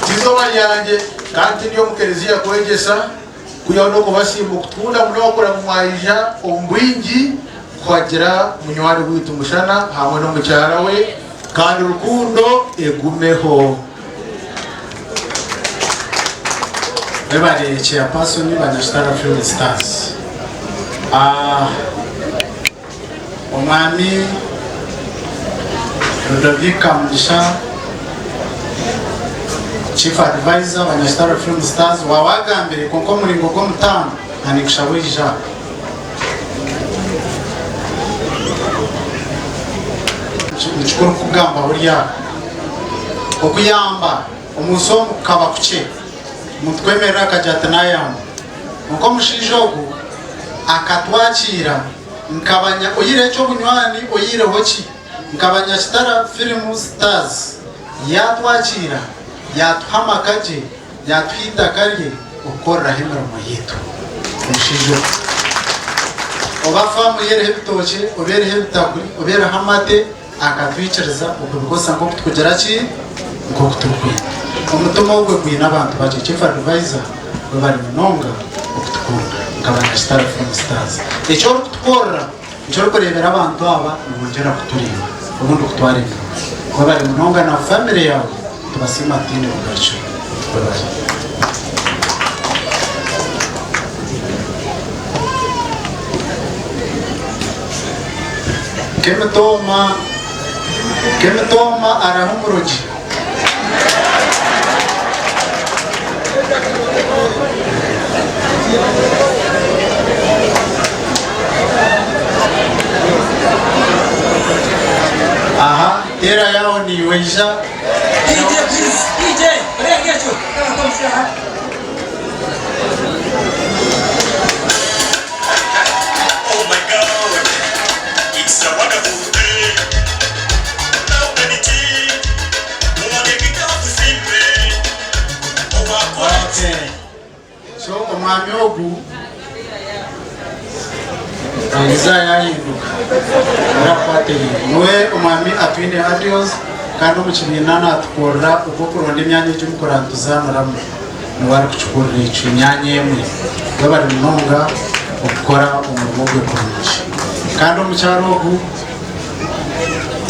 tizo banyanje kandi niyo mukereziya kwegesa kuyaho ko basimba kutunda munokora mwaija ombwingi kwagira munywari witu Mushana hamwe no mucyara we kandi urukundo egumeho bebare chairperson Banyashtara Film Stars Omwami Rudovika Mugisha Chief Advisor Banyashtara Film Stars wawagambire konko mulingo go mutano anikishawisha nichukuru kugamba buriya okuyamba umusomo kaba kuche mutwemerera akajata nayamba uko mushijogu akatwakira nkabanya oyire cyo bunywani oyire hoki nkabanya Star Film Stars yatwakira yatuhamakaje yatwita karye ukora hemera muyitu mushijo obafa muyere hebitoche obere hebitakuri obere hamate akatwiciriza ukubikosa ngo kutugera ki ngo kutukwi umutomo wo gwina abantu baje Chief Advisor bari munonga okutukunda ngabana Star Film Stars icyo kutukora icyo kurebera abantu aba mungera kuturiba ubundi kutware ko bari munonga na family yawe tubasima tine ugacho bari Kemetoma arahumuruji aha era yao ni weisha DJ please DJ regecho Oh my God, it's a wonderful day. Now anything, more than it up to see me. Oh my God. Okay. So omwami ogu Isaiah yinuka rapate niwe omwami atwine adios kandi omukibinana atukora uko kuronda imyanya y'umukorantuzana ramwe niwari kucukurira icyunyanya emwe bari munonga okukora omurimo gwe kurungi kandi omukyaro ogu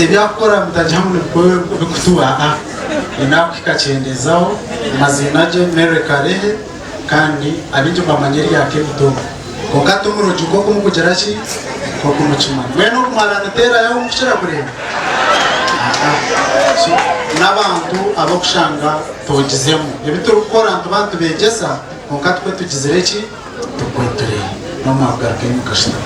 ebyakukora mutajya hamwe bikutubaha inakukikacyendezaho amazina ge Mary Karehe kandi abingi bamanye ryake butogo konka tumurugi gwo kumukugera ki ko kumukimana mwene okumara naterayo mukukira kureba n'abantu abokushanga tugizemo ebituri gukora abantu begesa konka twe tugizire ki tukwetureye no mwabwake mukashira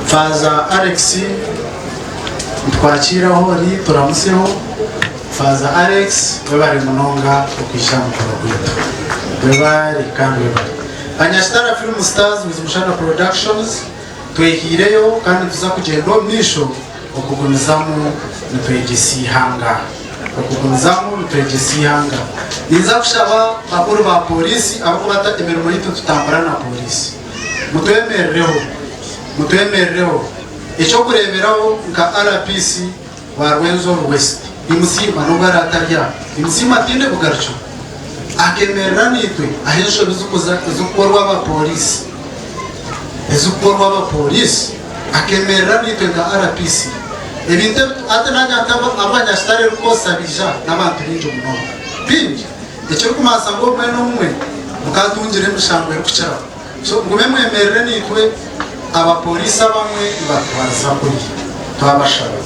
Faza Alex twakiraho ri turamuseho Faza Alex webari munonga ukwisha mukoro kwetu webari kandi webari Anyasitara Film Stars with Mushana Productions twehireyo kandi tuza kugenda misho okugumizamu nitwegesi hanga okugumizamu nitwegesi hanga niza kushaba bakuru ba polisi abakubata emirimo yitu tutambara na polisi mutwemerereho icyo kureberaho nka RPC wa Rwenzori West imusima no baratarya imusima tinde bugarcho akemerera nitwe ahesho bizukorwa aba polisi akemerera nitwe nka RPC ebinte atananya abanyasitare rukosabija n'abantu binjo muno binji icyo kumasa ngo mwe no mwe mukatungire mushangwe rukucara so ngume mwemerere nitwe abapolisi bamwe batwaza kuri twabashara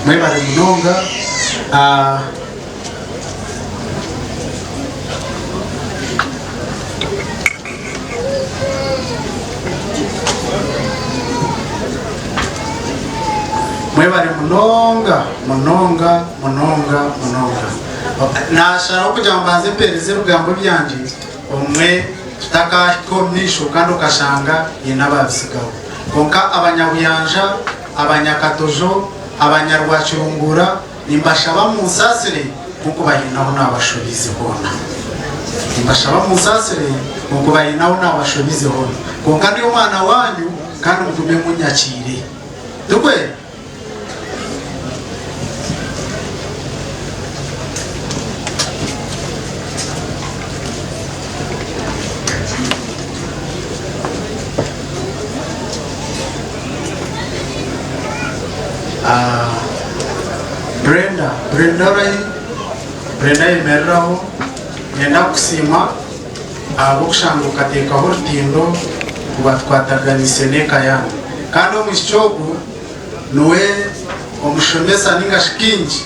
mwe bari munonga mwe bari munonga nashara kugira mbanze pereze rugambo byanje umwe tutakakomisho kandi ukashanga y'inababisigaho konka abanyabuyanja abanyakatojo abanyarwakirungura nimbashaba musasire kuko bahinaho nabashobize hona nimbashaba musasire kuko bahinaho nabashobize hona konka niyo mwana wanyu kandi mutume munyakire dukwe Brenda yemereraho yenda kusima abo kushanga ukatekaho rutindo kubatwataganise neka yanyu kandi omushogu nuwe omushomesa ningashikingi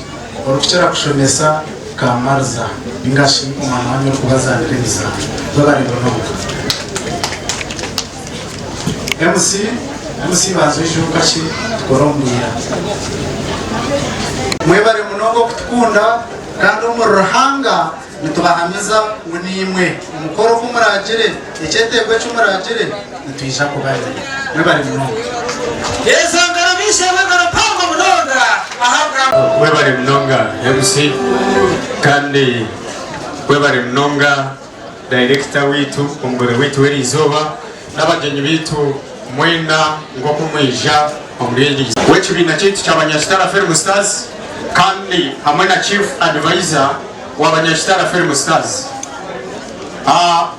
orukira kushomesa kamarza ingashi umwana wanyu kubazanira bizana babari bonoka MC bazo ishuka ki korombuya mwebare munogo kutukunda kandi umurahanga nitubahamiza unimwe umukoro kumuragire icyetegwe cy'umuragire nitwisha kubaye mwebare munogo yesangaramisha bagarapanga munonga ahabwa mwebare munonga MC kandi mwebare munonga director witu umugore witu werizoba n'abagenyi bitu mwena ngo kumwija omurenge w'ekibina cy'itu cy'abanyasitara Film Stars kandi hamwe na chief advisor w'abanyasitara Film Stars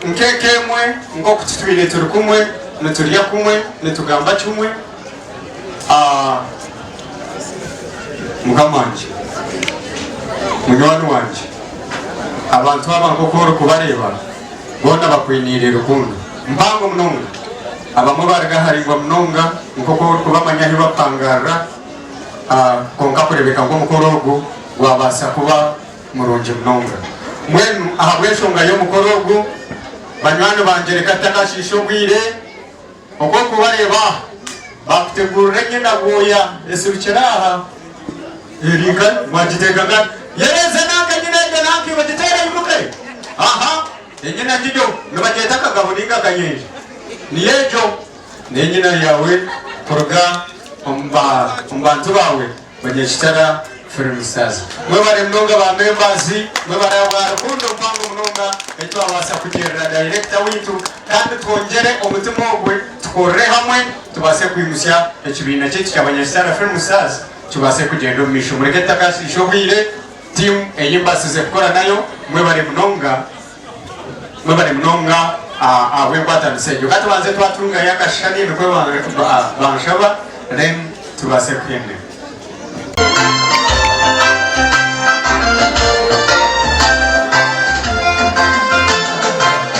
nkekemwe ngo kututwire turi kumwe niturya kumwe nitugamba kimwe mukamanje munywani wanje abantu abangokoro kubareba bona bakwinire rukundo mbango munonga abamwe baragaharirwa munonga nkoko kubamanya bapangara konka kurebeka ngo mukorogo wabasa kuba murunje munonga mwenu ahabweshonga yo mukorogo banywano bangereka takashisho bwire uko kubareba bakutegurira nyina goya esubikiraha erika mwagitegaga yereze nakanyina naki bagitera imuke enyina ngido nabageta kagabuninga kanyeje niyejo nenyina yawe kuruga umbantu bawe banyeshitara Film Stars mwebale mnonga ba members mwebale abarukundo mpango mnonga eto abasa kugerera director witu kandi twongere umutima ogwe tukore hamwe tubase kwimusya ekibina cyetu cy'abanyasitara Film Stars tubase kugenda misho mureke takasi shobire team eyimbasize gukora nayo mwebale mnonga webata nisejo kati banze twatunga yakashani nikwe banshaba then tubase kwende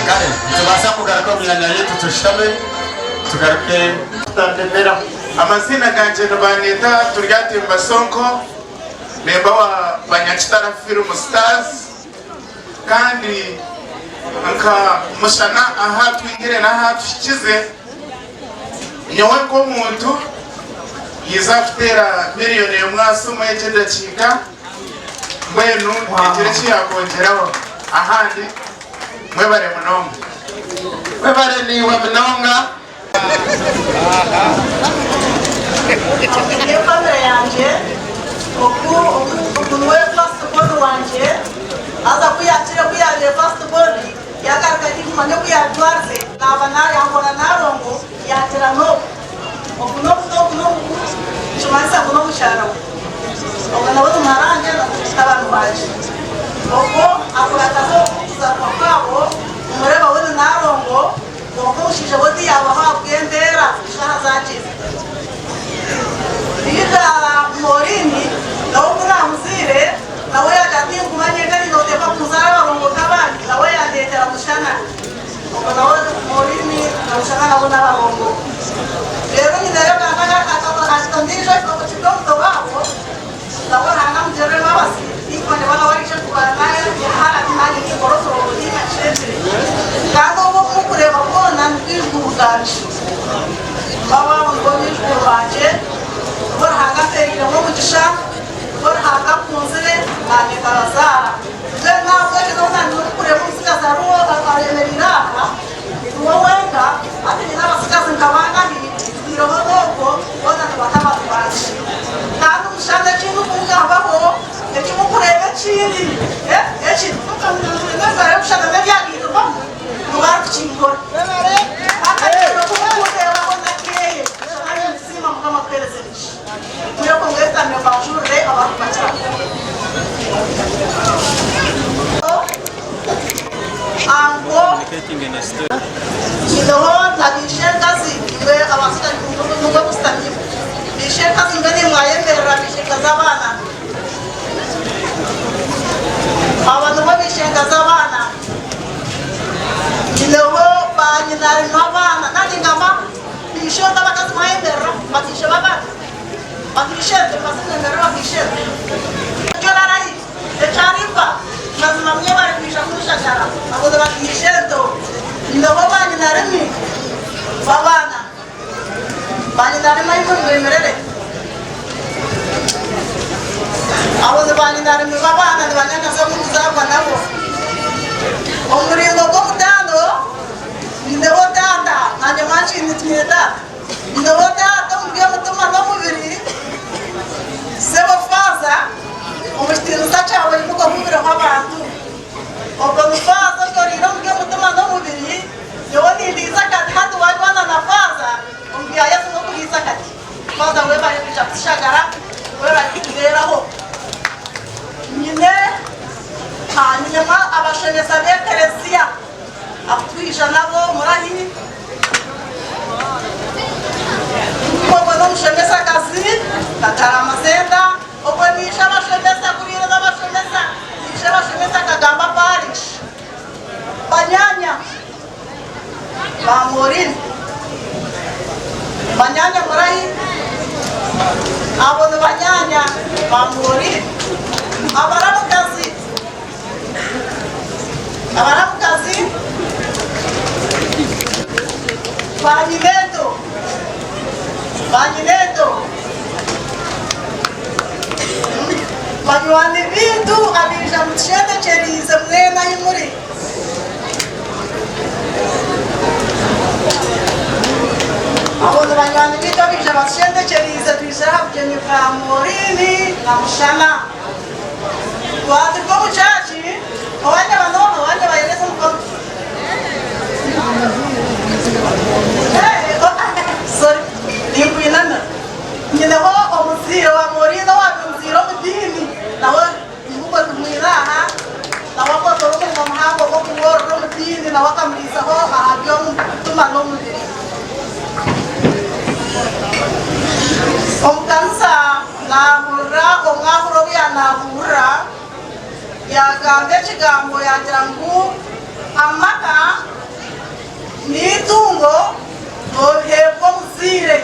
kale tubasa kugaruka myanya yetu tushame tugaruke tandemera amazina ganje baneta turyatimba Sonko memba wa Banyakitara Film Stars kandi nka mushana aha twingire n'aha tushikize nyowe ko muntu yizafutera miliyoni y'umwasumo y'ekidakika mbwenu ekire kiyakongeraho ahandi mwebare munonga mwebare niwe munonga iyo kamera yanje ukuntu we pasiporo wanje aza kuyakira kuyarira pasiporo yagaruka kumanya kuyatwarze naba nayambona narongo yatera no okuno chumanisa kuno mushara okana watu maranje n'abantu baje oko akuratazo kuzakwa kwabo umureba wene narongo okushije wodi yaba habwendera shara zakize biga morini nawo kuna muzire nawe yagati kumanye kali note pa kuzara barongo kabani nawe yandetera mushana oko nawe morini na mushana nawo nabarongo rero ni nayo kanga akatandisha ko kidogo wabo nawe hanga mjere babasi ikone bana warisha kubana yahala kimani ni boroso ni machete kandi ubu mukureba kona ndizuganje baba ngoni kubanje borhanga terire mu mugisha borhanga kunzire nane karazara zena bwe nona nukureba musikaza ruwo akaremerira nuwenga ati nabasikaza nkabanga ni irohogo bona bataba twaje kandi umushanda kintu kungabaho ekimukureba kindi eki nzara umushanda n'byagiro bamwe nubar kingora akayero kumukutera bona keye ari nsima mukama kwerezeje niyo kongeta me bajure abantu bacha ango kidoho tadishengazi mbe abasita nubwo bustamye bishengazi mbere mwayemerera bishengaza abana abantu babishengaza abana kidoho banyinari n'abana nandi ngama bishonga bakazi mwayemerera bakishe babana bakishende basinemera bakishende cyolarai echaripa lazima mnye bari kwisha kushagara abo bakishendo kidoho banyinari mi babana banyinari mayimu mwemerere abo banyinari mi babana banyagaza mu kuzabwa nabo umuringo go mutando kidoho tanda nanje machi nitmeda kidoho tanda mbye mutuma no mubiri sebo faza umustiro sacha bari muko mubira nk'abantu ubwo mufaza koriro mbye mutuma no mubiri yoni ndiza kati hatu wajwana na faza umbya yesu no kugiza kati faza we bari kushagara we bari kuberaho nyine hanyuma abashemeza b'ekereziya atwisha nabo murahi ubwo no mushemeza kazi kataramazenda ubwo nisha abashemeza kurira n'abashemeza nisha abashemeza kagamba parish banyanya bamorini banyanya murahi abo banyanya bamorini abaramukazi banyineto banywane bintu abirija mushende cherize mwena yimuri abo banywane bintu abirija mushende cherize twisha habye ni Morini na Mushana nawe akamurizaho ahabyo mutuma no mubiri omukanisa nahurira omwahuro byanahurira yagambye ekigambo yagira ngu amaka n'itungo nohebwa omuziire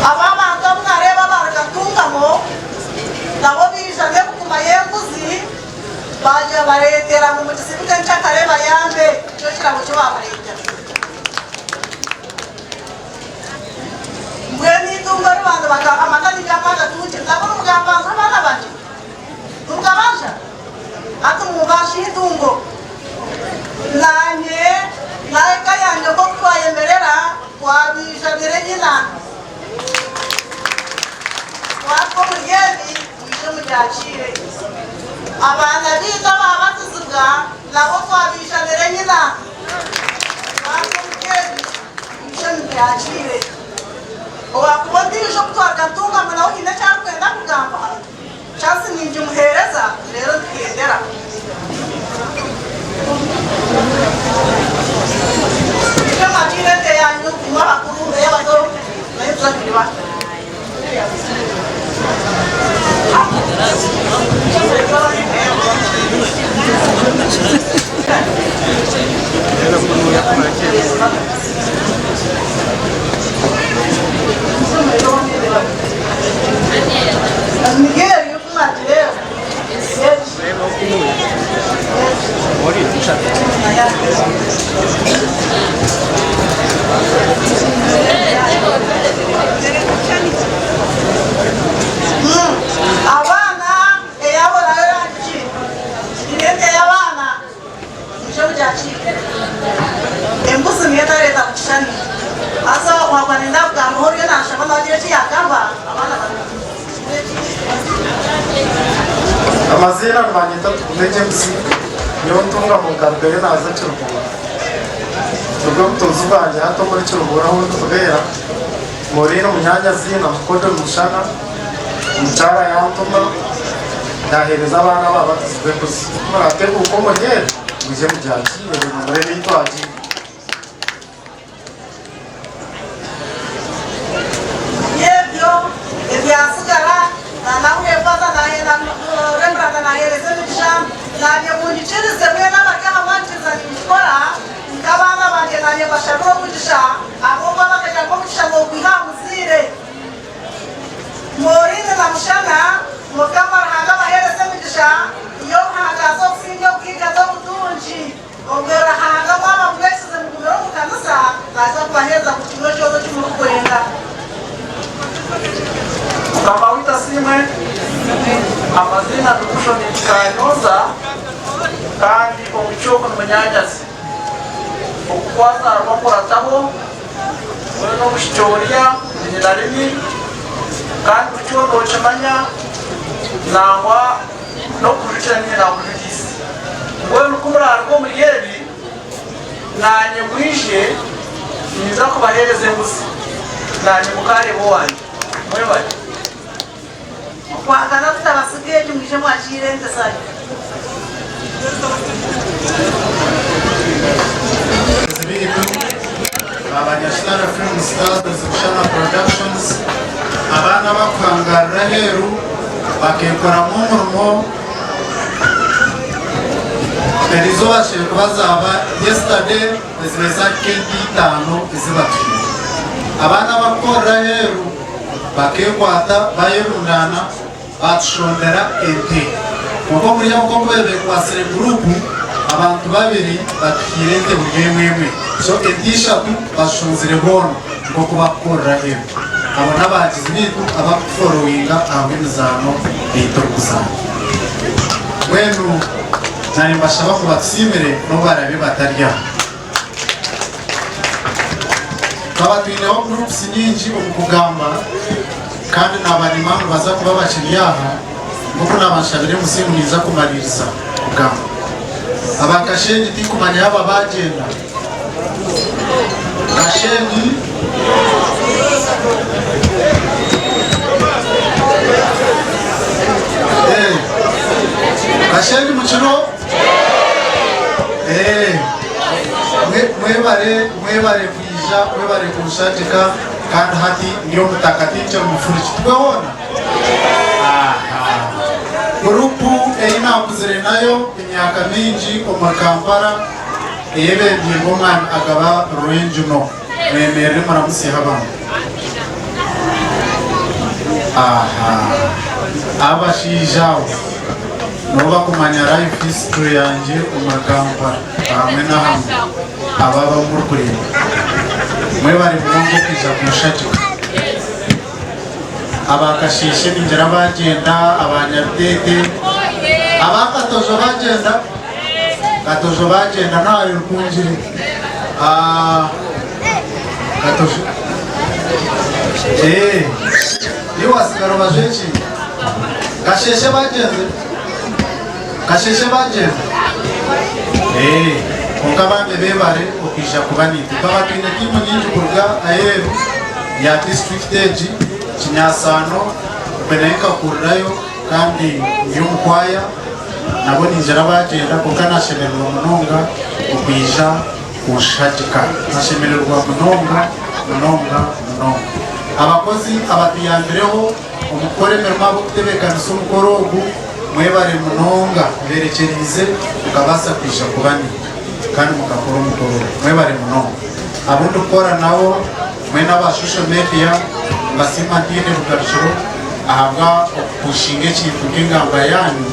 aba bantu abunareeba barigatungamo nabo biija n'ebukuma y'embuzi baja bareetera mu kisibu ky'enkyakare bayambe ekyo kirabo kyo babareetera mbwenu itungo rubanda bagamba amagani g'amanda tungi nabo n'umugambanza abana banje n'umugabanja ati mubasha itungo nanye naeka yanjye ko twayemerera twabijanire nyina watwo mugeni wije muryakire abana biza babatizibwa nabo twabijanire nyina watwo mugeni wije muryakire owakuba ndije kutwarga ntungamo nawe nyine cyakwenda kugamba cyangwa ninjye umuhereza rero twigendera icyo mabwirete yanyu kuma bakuru mbere y'abato nayo tuzabireba Miguel, eu fui madeira. Abana eyabona yorangi irete y'abana nicyo byacika embuzi niyeta leta kushani asa wabana ndabwa amahoro yo nashaka nagira kiyagamba abana amazina banyita tukume James niyo ntunga mu ngambere naza cy'urugura ubwo butunzi bwanjye hato muri cy'urugura aho tubera muri no myanya zina mukodo mushana mucara yantuma ndahereza abana babatizwe kuzi murate uko mugere muje mubyakire muri bitwaje yebyo ebyasigara nahuye baza nahera rembranda nahereze n'ibisha nanye mungicirize mwe n'abaryaha mwankiza nibikora nk'abana banjye nanye bashaka kugisha abo babakaja ko kugisha ngo kwihanguzire morine na mushana mukama hanga bahereze n'ibisha iyo hagazo sinyo kwigazo butunji ongera hanga mama mwesize mu kumero mu kanisa naza kubahereza ku kigo cyozo cy'umukwenda kama wita simwe amazina tukushoni kanyoza kandi omucyoko n'umunyanyazi okukwaza arwakurataho wewe n'omushitoria nyinarimi kandi kucyondo okimanya nangwa n'okurukira nyine nakujugisi wewe nukumurarwa omuryebi nanye bwije niza kubahereza embuzi nanye mukarebo wanjye mwebale kwagana tutabasigaye mwije mwakire ntesaye abanyashara film stars zishana productions abana bakwangarira heru bakekora mu murimo perizo bashije bazaba yesterday zibeza kendi tano izibatuye abana bakora heru bakekwata bayirundana batushondera ente kuko muri yako mbere kwasire group abantu babiri batukirente bwemwemwe so eshatu bashunzire bono ngo kubakora heru abo nabagize bitu abaforowinga abimizano bitokuza wenu nari mbashaba kubatsimire no barabe batarya twabatuineho groups nyingi okugamba kandi n'abanimangu baza kuba bakiriyaha nguko nabashabire musimu niza kumaririza kugamba abakashengi tikumanya aba bagenda kashengi kashengi mukiro mwebare kuija mwebare kushatika kandi hati niyo mutakatifu mufuriki twabona gurupu eyinakuzire nayo imyaka mingi omakampara eyebembye ng'omwana agaba rwenju no mwemerere muramusiha abantu abashijaho noba kumanya life history yanje omakampara hamwe na hamwe ababa muri kureba mwebare munonga kwija kumushatika abakashishe ninjira bagenda abanyabitete abakatojo bagenda nawe rukunjiri katojo iyo wasigara bajeje kasheshe bagenda konka bambe bebare okisha kubanita kabatwine timu nyingi kurga ayeru ya district age Kinyasano beneka kurrayo kandi y'umukwaya nabo ninjira bagenda konka nashemererwa munonga okwisha kushatika nashemererwa munonga abakozi abatiyambireho umukore merma bo kutebekanisa umukoro ogu mwebare munonga berekerize ukabasa kwisha kubani kandi mukakora umukoro mwebare munonga abundi ukora nabo mwena ba social media basima ndine bugarishiro ahabwa okushinga ekintu k'engamba yanyu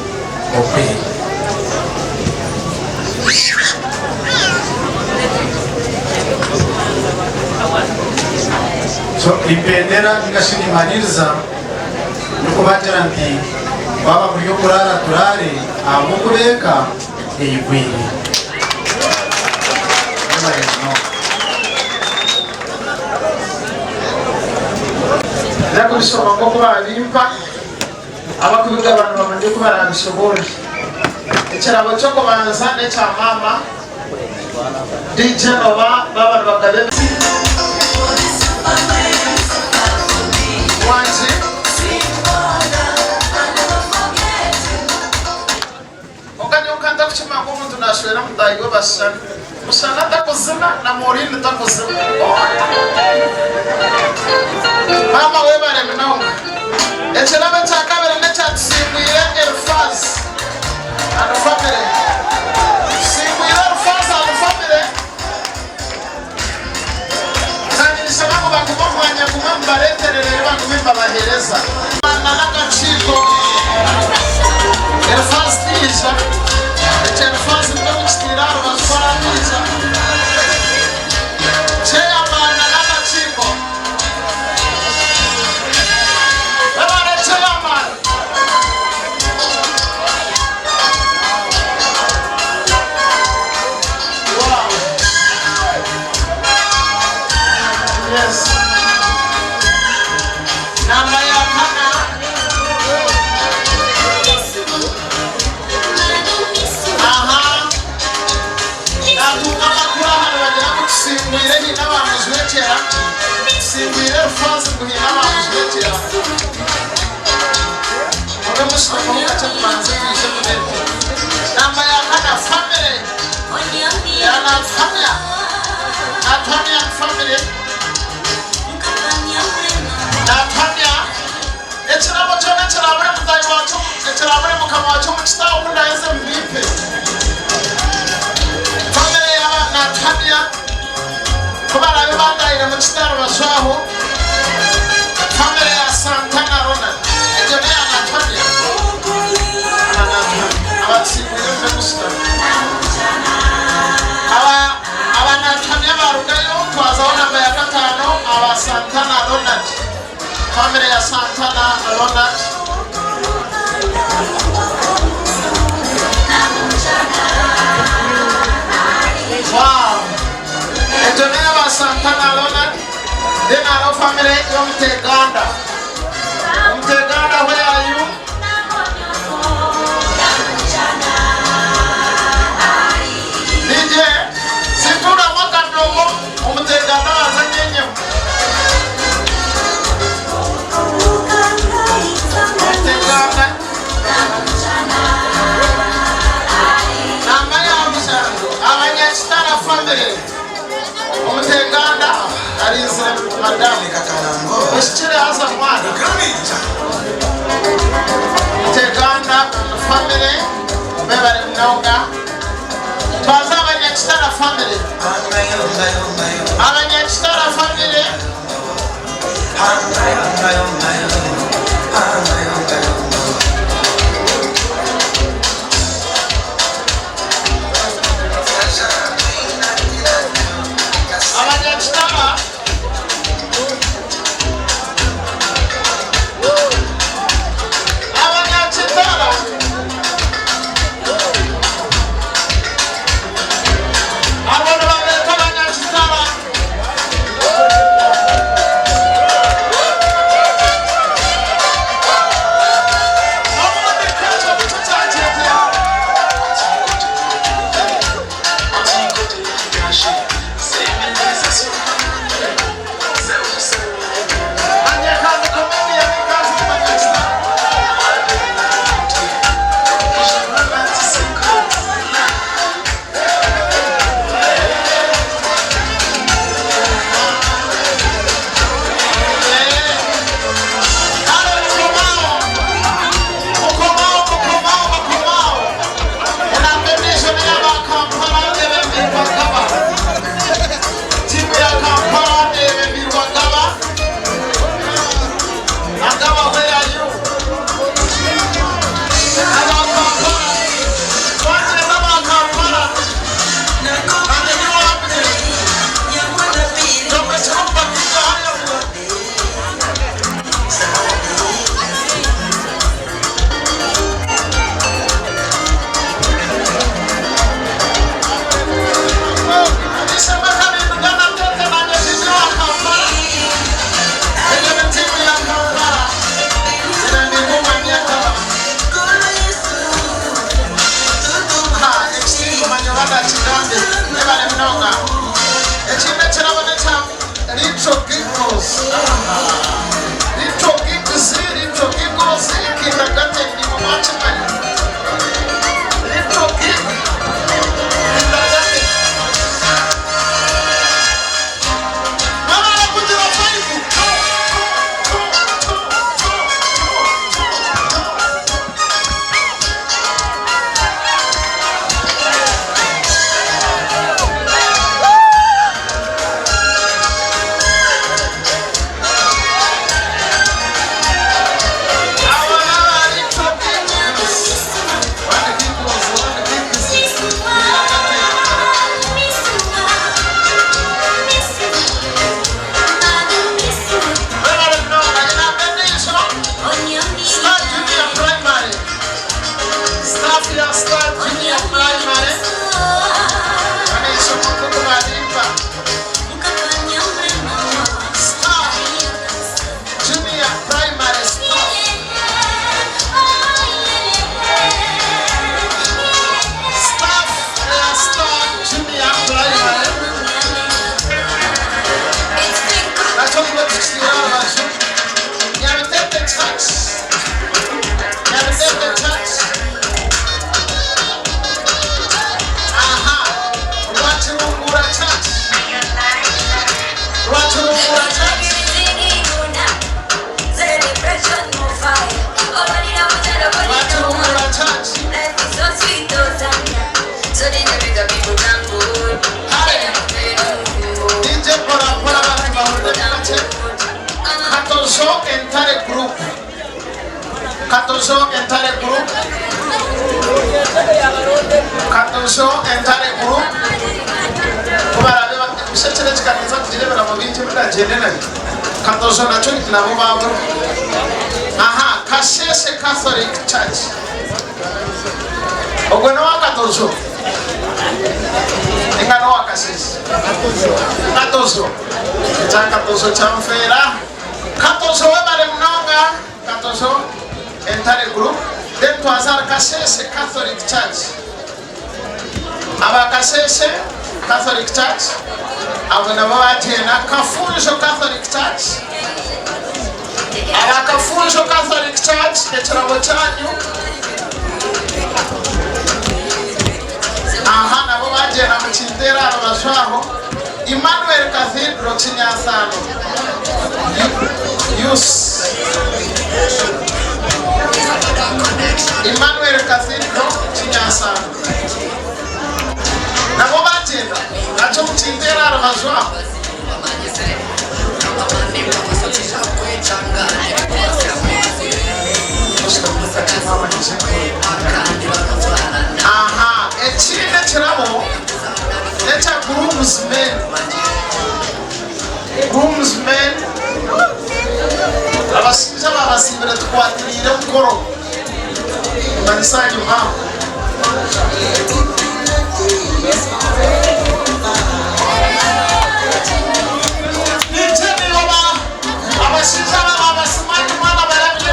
okweri so ibendera ngashinimariza nukubatera nti baba buryo kurara turare abo kureka eyigwiri nakubisoma ko babimpa abakubiga abantu bamanje ko barabishobora ekirabo cyo kubanza n'ecya mama DJ Nova baba bakabe wanje okanye ukanda kuchima ko umuntu nashwera mudayiwe bashana mushana takuzima na morini takuzima mama webare mnonga ekirabo kyakabiri nekyatusimbwire Elfaz and family simbwire Elfaz and family kandi nisaba ngo bakubamwanya kumwe mbareterere bakubimba bahereza mana n'agaciro Elfaz tija Elfaz ndamukitira abaswara tija Cheyamana n'agaciro Santana Ronald, family ya Santana Ronald. Wow, engineer wa Santana Ronald, then our family Umteganda. Umteganda, where are you? DJ, Situra Makadogo, Umteganda Zanyenyo. Family umuteganda arizira madamu ushikire hasa mwana teganda family bebare mnonga twaza abanyakitara family abanyakitara family Kasese Catholic Church. Ogweno wakatozo. Ingano wakasese. Katozo. Katozo chamfera. Katozo webale mnonga. Katozo entire group. Then to azar Kasese Catholic Church. Aba Kasese Catholic Church. Abana wawatena Kafunjo Catholic Church. Abakafunjo Catholic Church ekirabo kyanyu aha nabo bagenda mu kindera abashwaho Emmanuel Cathedral Chinyasano. Use Emmanuel Cathedral Chinyasano. Na bobatenda nacho mtindera arabazwa. Aha, echine chiramo echa groomsmen abasija babasibira tukwatirire mukoro banisanyu ha niteni oba abasija babasimanyu mwana barabye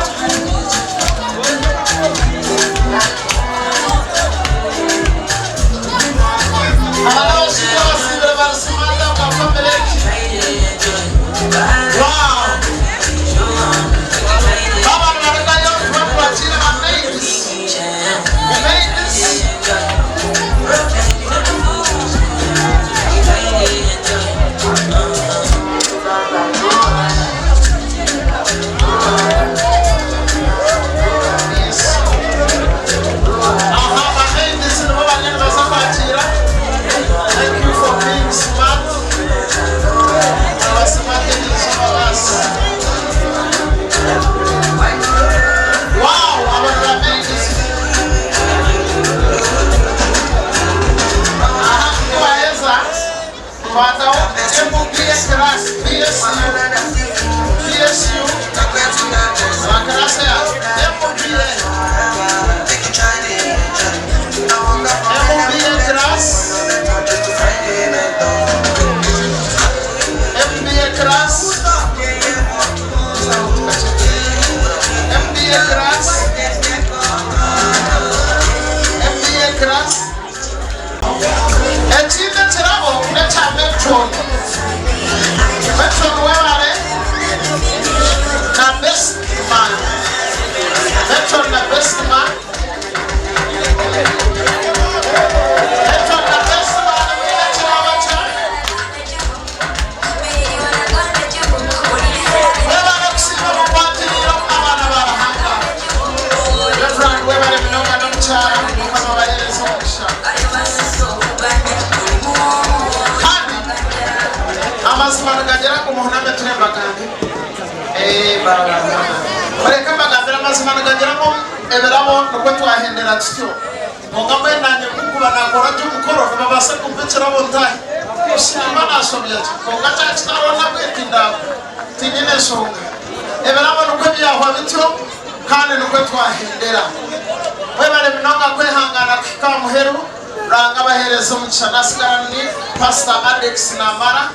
Pastor Alex Namara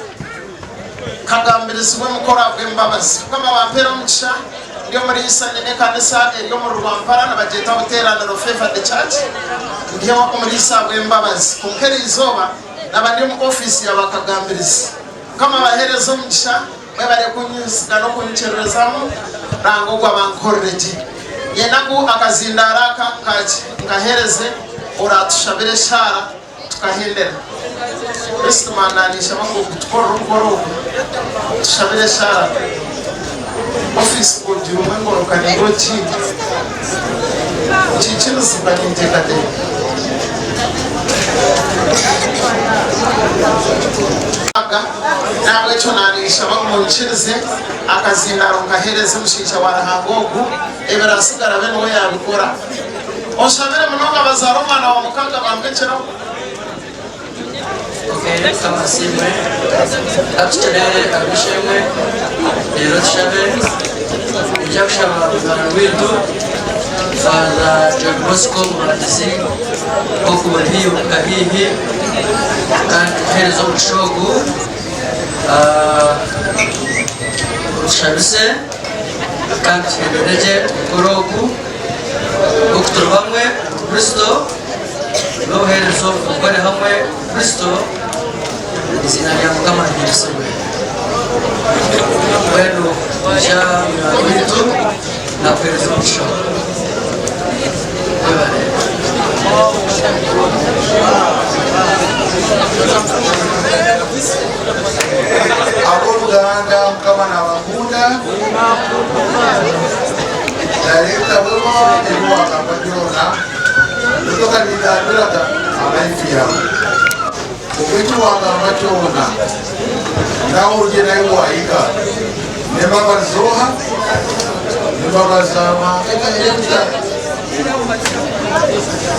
kagambirizwe mukora bw'imbabazi kama bampera mugisha ndio muri isane kanisa eryo mu Rwampara nabageta buteraniro Faith the Church ndio muri isa bw'imbabazi kunkeri izoba nabandi mu office yabakagambiriza kama baherezo mugisha bari kunyusa no kunyicerezamo rango kwa bankorreje yenagu akazindaraka ngahereze uratushabire shara tukahendera Istumananisha mangu kutukoro tushabire shara office kujiru mangu kaniro chichino sibani ntekate nawe chonanisha mangu nchirize akazindaro ngahereze mushinja warahangogu eberasigara bene we yabikora oshabire munonga bazaroma na wamukanga bambekera kama simwe atutelele abishemwe rero tushabe ijakushaba mwana wetu Father John Bosco Mwadisi okubaliyo kahihi kandi tuherezo mushogu tushabise kandi tuhendereje korogu okutura bamwe Kristo noherezo ukore hamwe Kristo izina rya Mukama ryiswe wenu ja mwitu na kueleza mwisho kugambiraga amaifi yawe okitu wagamba kyona nawe olye naye wayiga nembaga zoha nembaga zamanga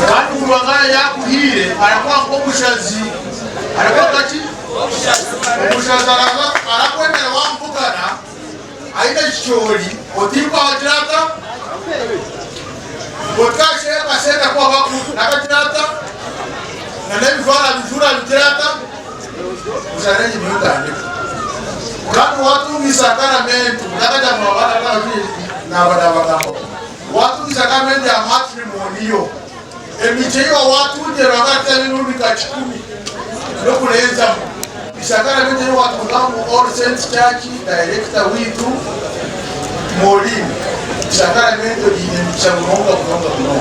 kandi kubagaya yakuhire arakuwa nk'omushazi arakuwa kaki omushazi arakwendera wamvugana aina kikyoli otimba wakirata otkasheye kasenda kuwa baku nakakirata nanebivara bijura bikirata usanenyi biyutandika kandi watungisa akaramenti nakajamabana nabadabagamo watungisa akaramenti ya matrimoniyo emicheyiwa watunjerwa akatya binubika 10 nokulenzamu isakara mende watugamu All Saints Church director witu Molini isakara mende ine mchamunonga kunonga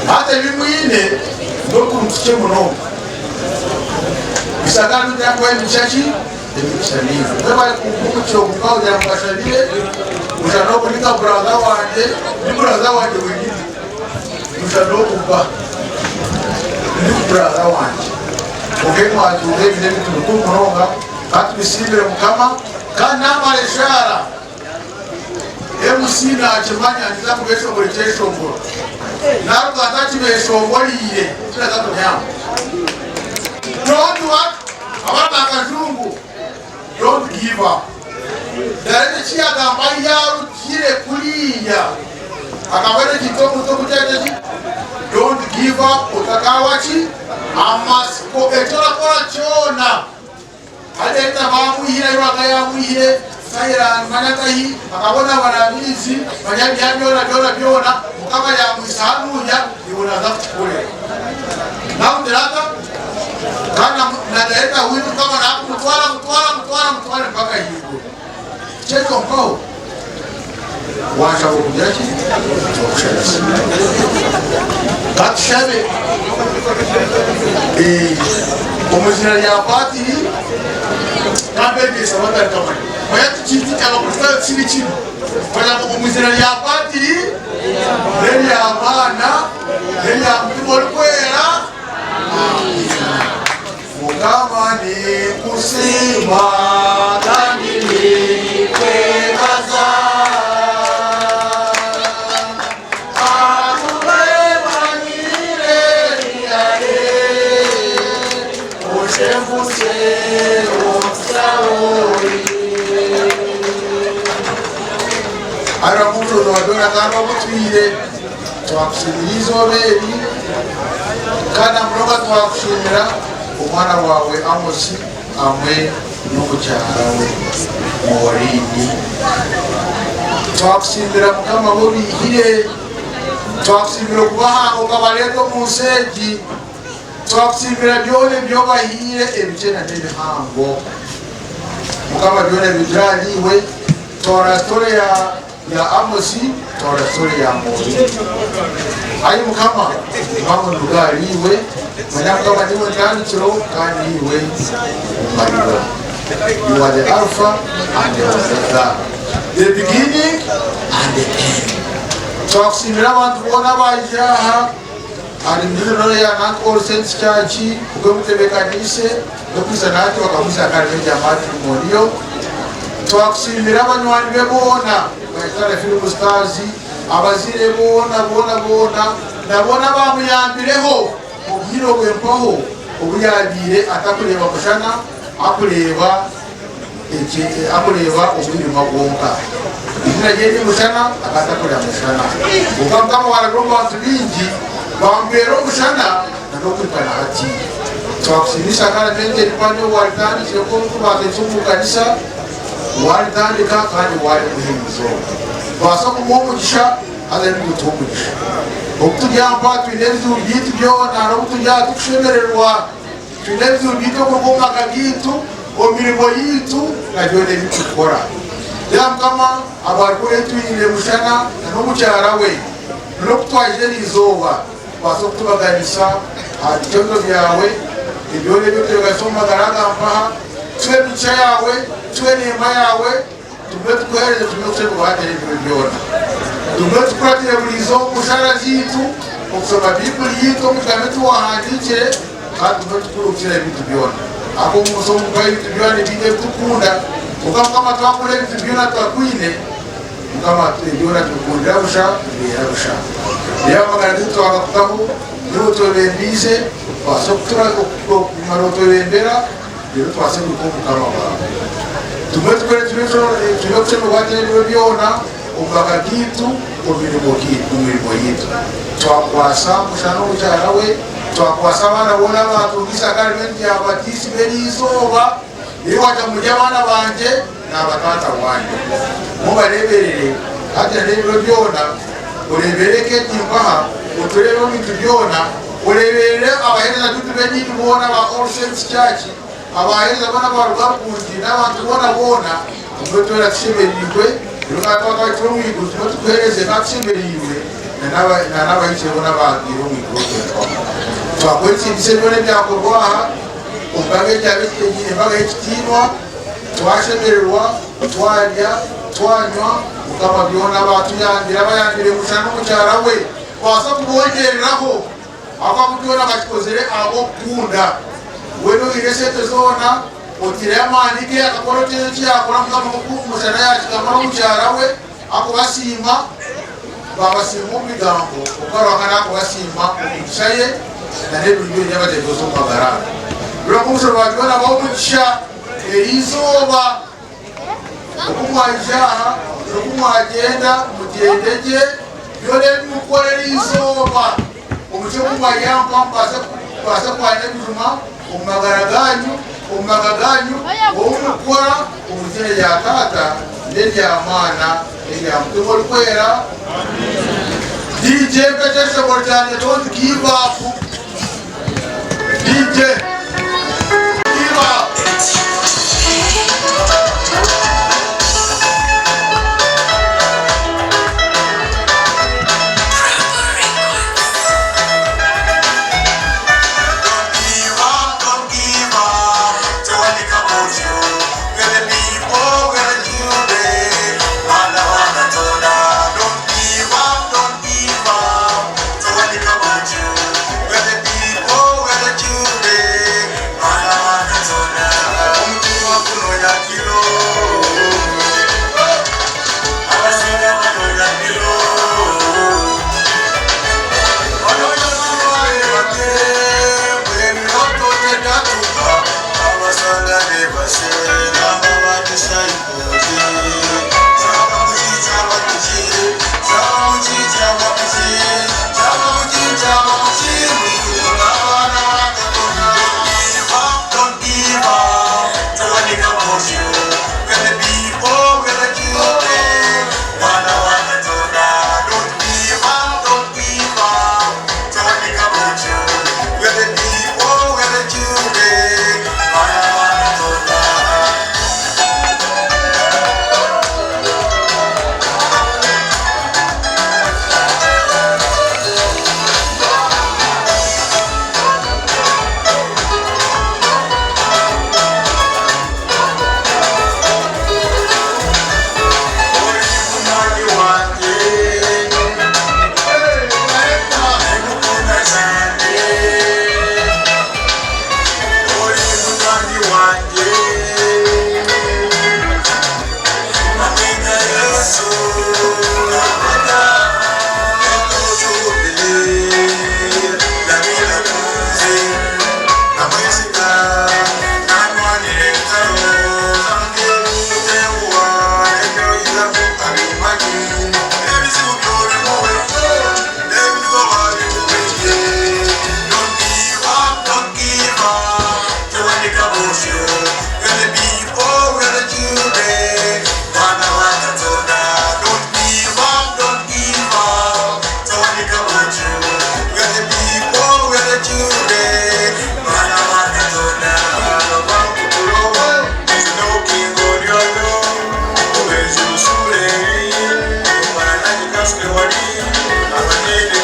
hata bimwine ndokumtike munonga isakara mende yakwa emichachi emichanini kweba kumucho kukao ya mkashalile ushanoko nika brother wanje ni brother wanje wengine ushanoko kwa ni brother wanje ogemu atuge bile bitu kuronga katubisibire mukama kanama leshara emusina achimanya ndiza kubesho kuletesho ngo naruka atati besho ngoliye kila zato nyama don't what ababa kazungu don't give up darete chia gamba yaru kire kuliya akabere kitomu to kujaje don't give up utakawachi amasko etola kola chona adeta bamuhira yakayamuhire sayira manatahi akabona baramizi banyabi byona mukama ya musanuya ibona zakukule namudirata kana nadaeta witu kama nakutwala mpaka hiyo cheko mkao washa ukujaji tokshes batshabe omuzina lya pati kambege sabata kama mayatu chiti kama kusta chini chini wala omuzina lya pati leli abana leli amtubolkwera mukama ni kusima kandi ni kwekaza aramuto wadona kama mutwire twakushimiriza oberi kana mnoga twakushimira omwana wawe Amosi amwe n'omukyala we Morini twakusimbira mukama bobihire twakusimbira okubahanga okabaleeta omunseegi twakusimbira byona byobahire ebikena n'ebihango mukama byona bidraliwe tora story ya Amosi tora story ya Morini ayi mukama mama ndugaliwe manya mukama niwe ndandikiro kandi iwe umaliwa. You are the Alpha and the Omega, the beginning and the end. Twakusimbira abantu bona bajaha ali ndiro ya All Saints Church ugemutebekanise nokuza nati wakamuza kalmeja matrimoniyo. Twakusimbira abanywanyi bebona bayitale Film Stars abazire bona nabona bamuyambireho obwiro bwempaho obuyabire atakuleba kushana akuleba obwiro magwonka izina yeni mushana akatakuleba mushana ukama waragomba abantu bingi bambera mushana nanokwikana hati twakusimisha kana mende lipanyo walitani cheko kubakechumu kanisa walitandika kandi wali muhimizo basa kumugisha azari gutumugisha okutujyamba twinebyo bitu byona n'okutujya tukushemererwa twinebyo bitu okugomaga bitu omirimo yitu nabyone bitukora ya mukama abarikure twinire mushana n'omukyara we n'okutwajire izoba basa okutubaganisa ibyondo byawe ibyone byotugasomagaraga mpaha twe mica yawe twe nema yawe tumwe tukuhereze tumwe kubuhatire ibyo byona tumwe tukuratire burizo mushara zitu okusoma bibuli yitu omugambe tuwahandikire kandi tukurukira ebintu byona ako musomo kwa ebintu byona ebinde tukunda ukama twakula ebintu byona twakwine kama byona tukundira busha bera busha ya magana twakakukaho niho tobembize baso kutura kumaro tobembera rero twase kukumukama baba tumwe tunokusema kwatene byona umbaga gitu umurimo yitu twakwasa mushana umucyara we twakwasa abana bona batungisa kandi yabatisi berizoba iyo waja mujya abana banje n'abatata wanje mubareberere hata rero byona urebereke timbaha uturebe ibintu byona ureberere abahereza dutu benyi bona ba All Saints Church abahereza bona ba Rugakundi n'abantu bona ubwo tora kisheberirwe Rukatwa chomwigo tuhereze nakishimeriwe n'abayice bona bagiro mwigoko twakwetse bisebone byakorwaha ubage cyabitegiye mbaga ekitinwa twashemererwa twarya twanywa ukaba byona batuyandira bayandire mushana umucyara we kwasa kubongereraho akamubyona bakikozere abo kunda weno iresete zona otire amani ke akakorote cyakora mukama mushana yakikamara umucyara we akubasima babasima umigambo ukarwakana akubasima umugishaye na rero ibyo yabategozo magara birakumsho babona bawumugisha erizoba okumwajaha okumwagenda mugendeje byone mukorera izoba umucyo kumwayamba mbase kwane bizuma umagara ganyu omukora umukene yakata ndende amana ya mtumo kwera DJ Petesha Borjane don't give up DJ give up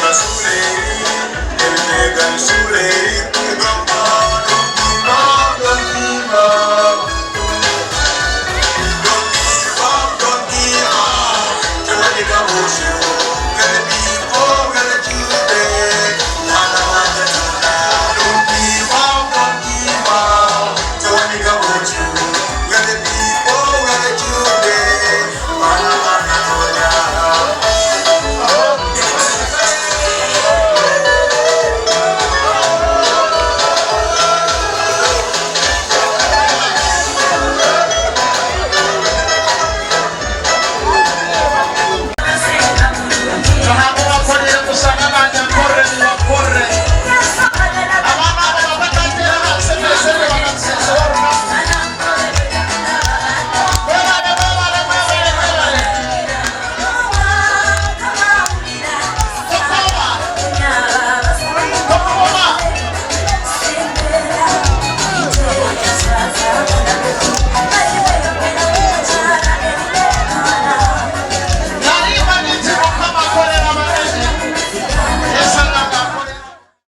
Basule, everything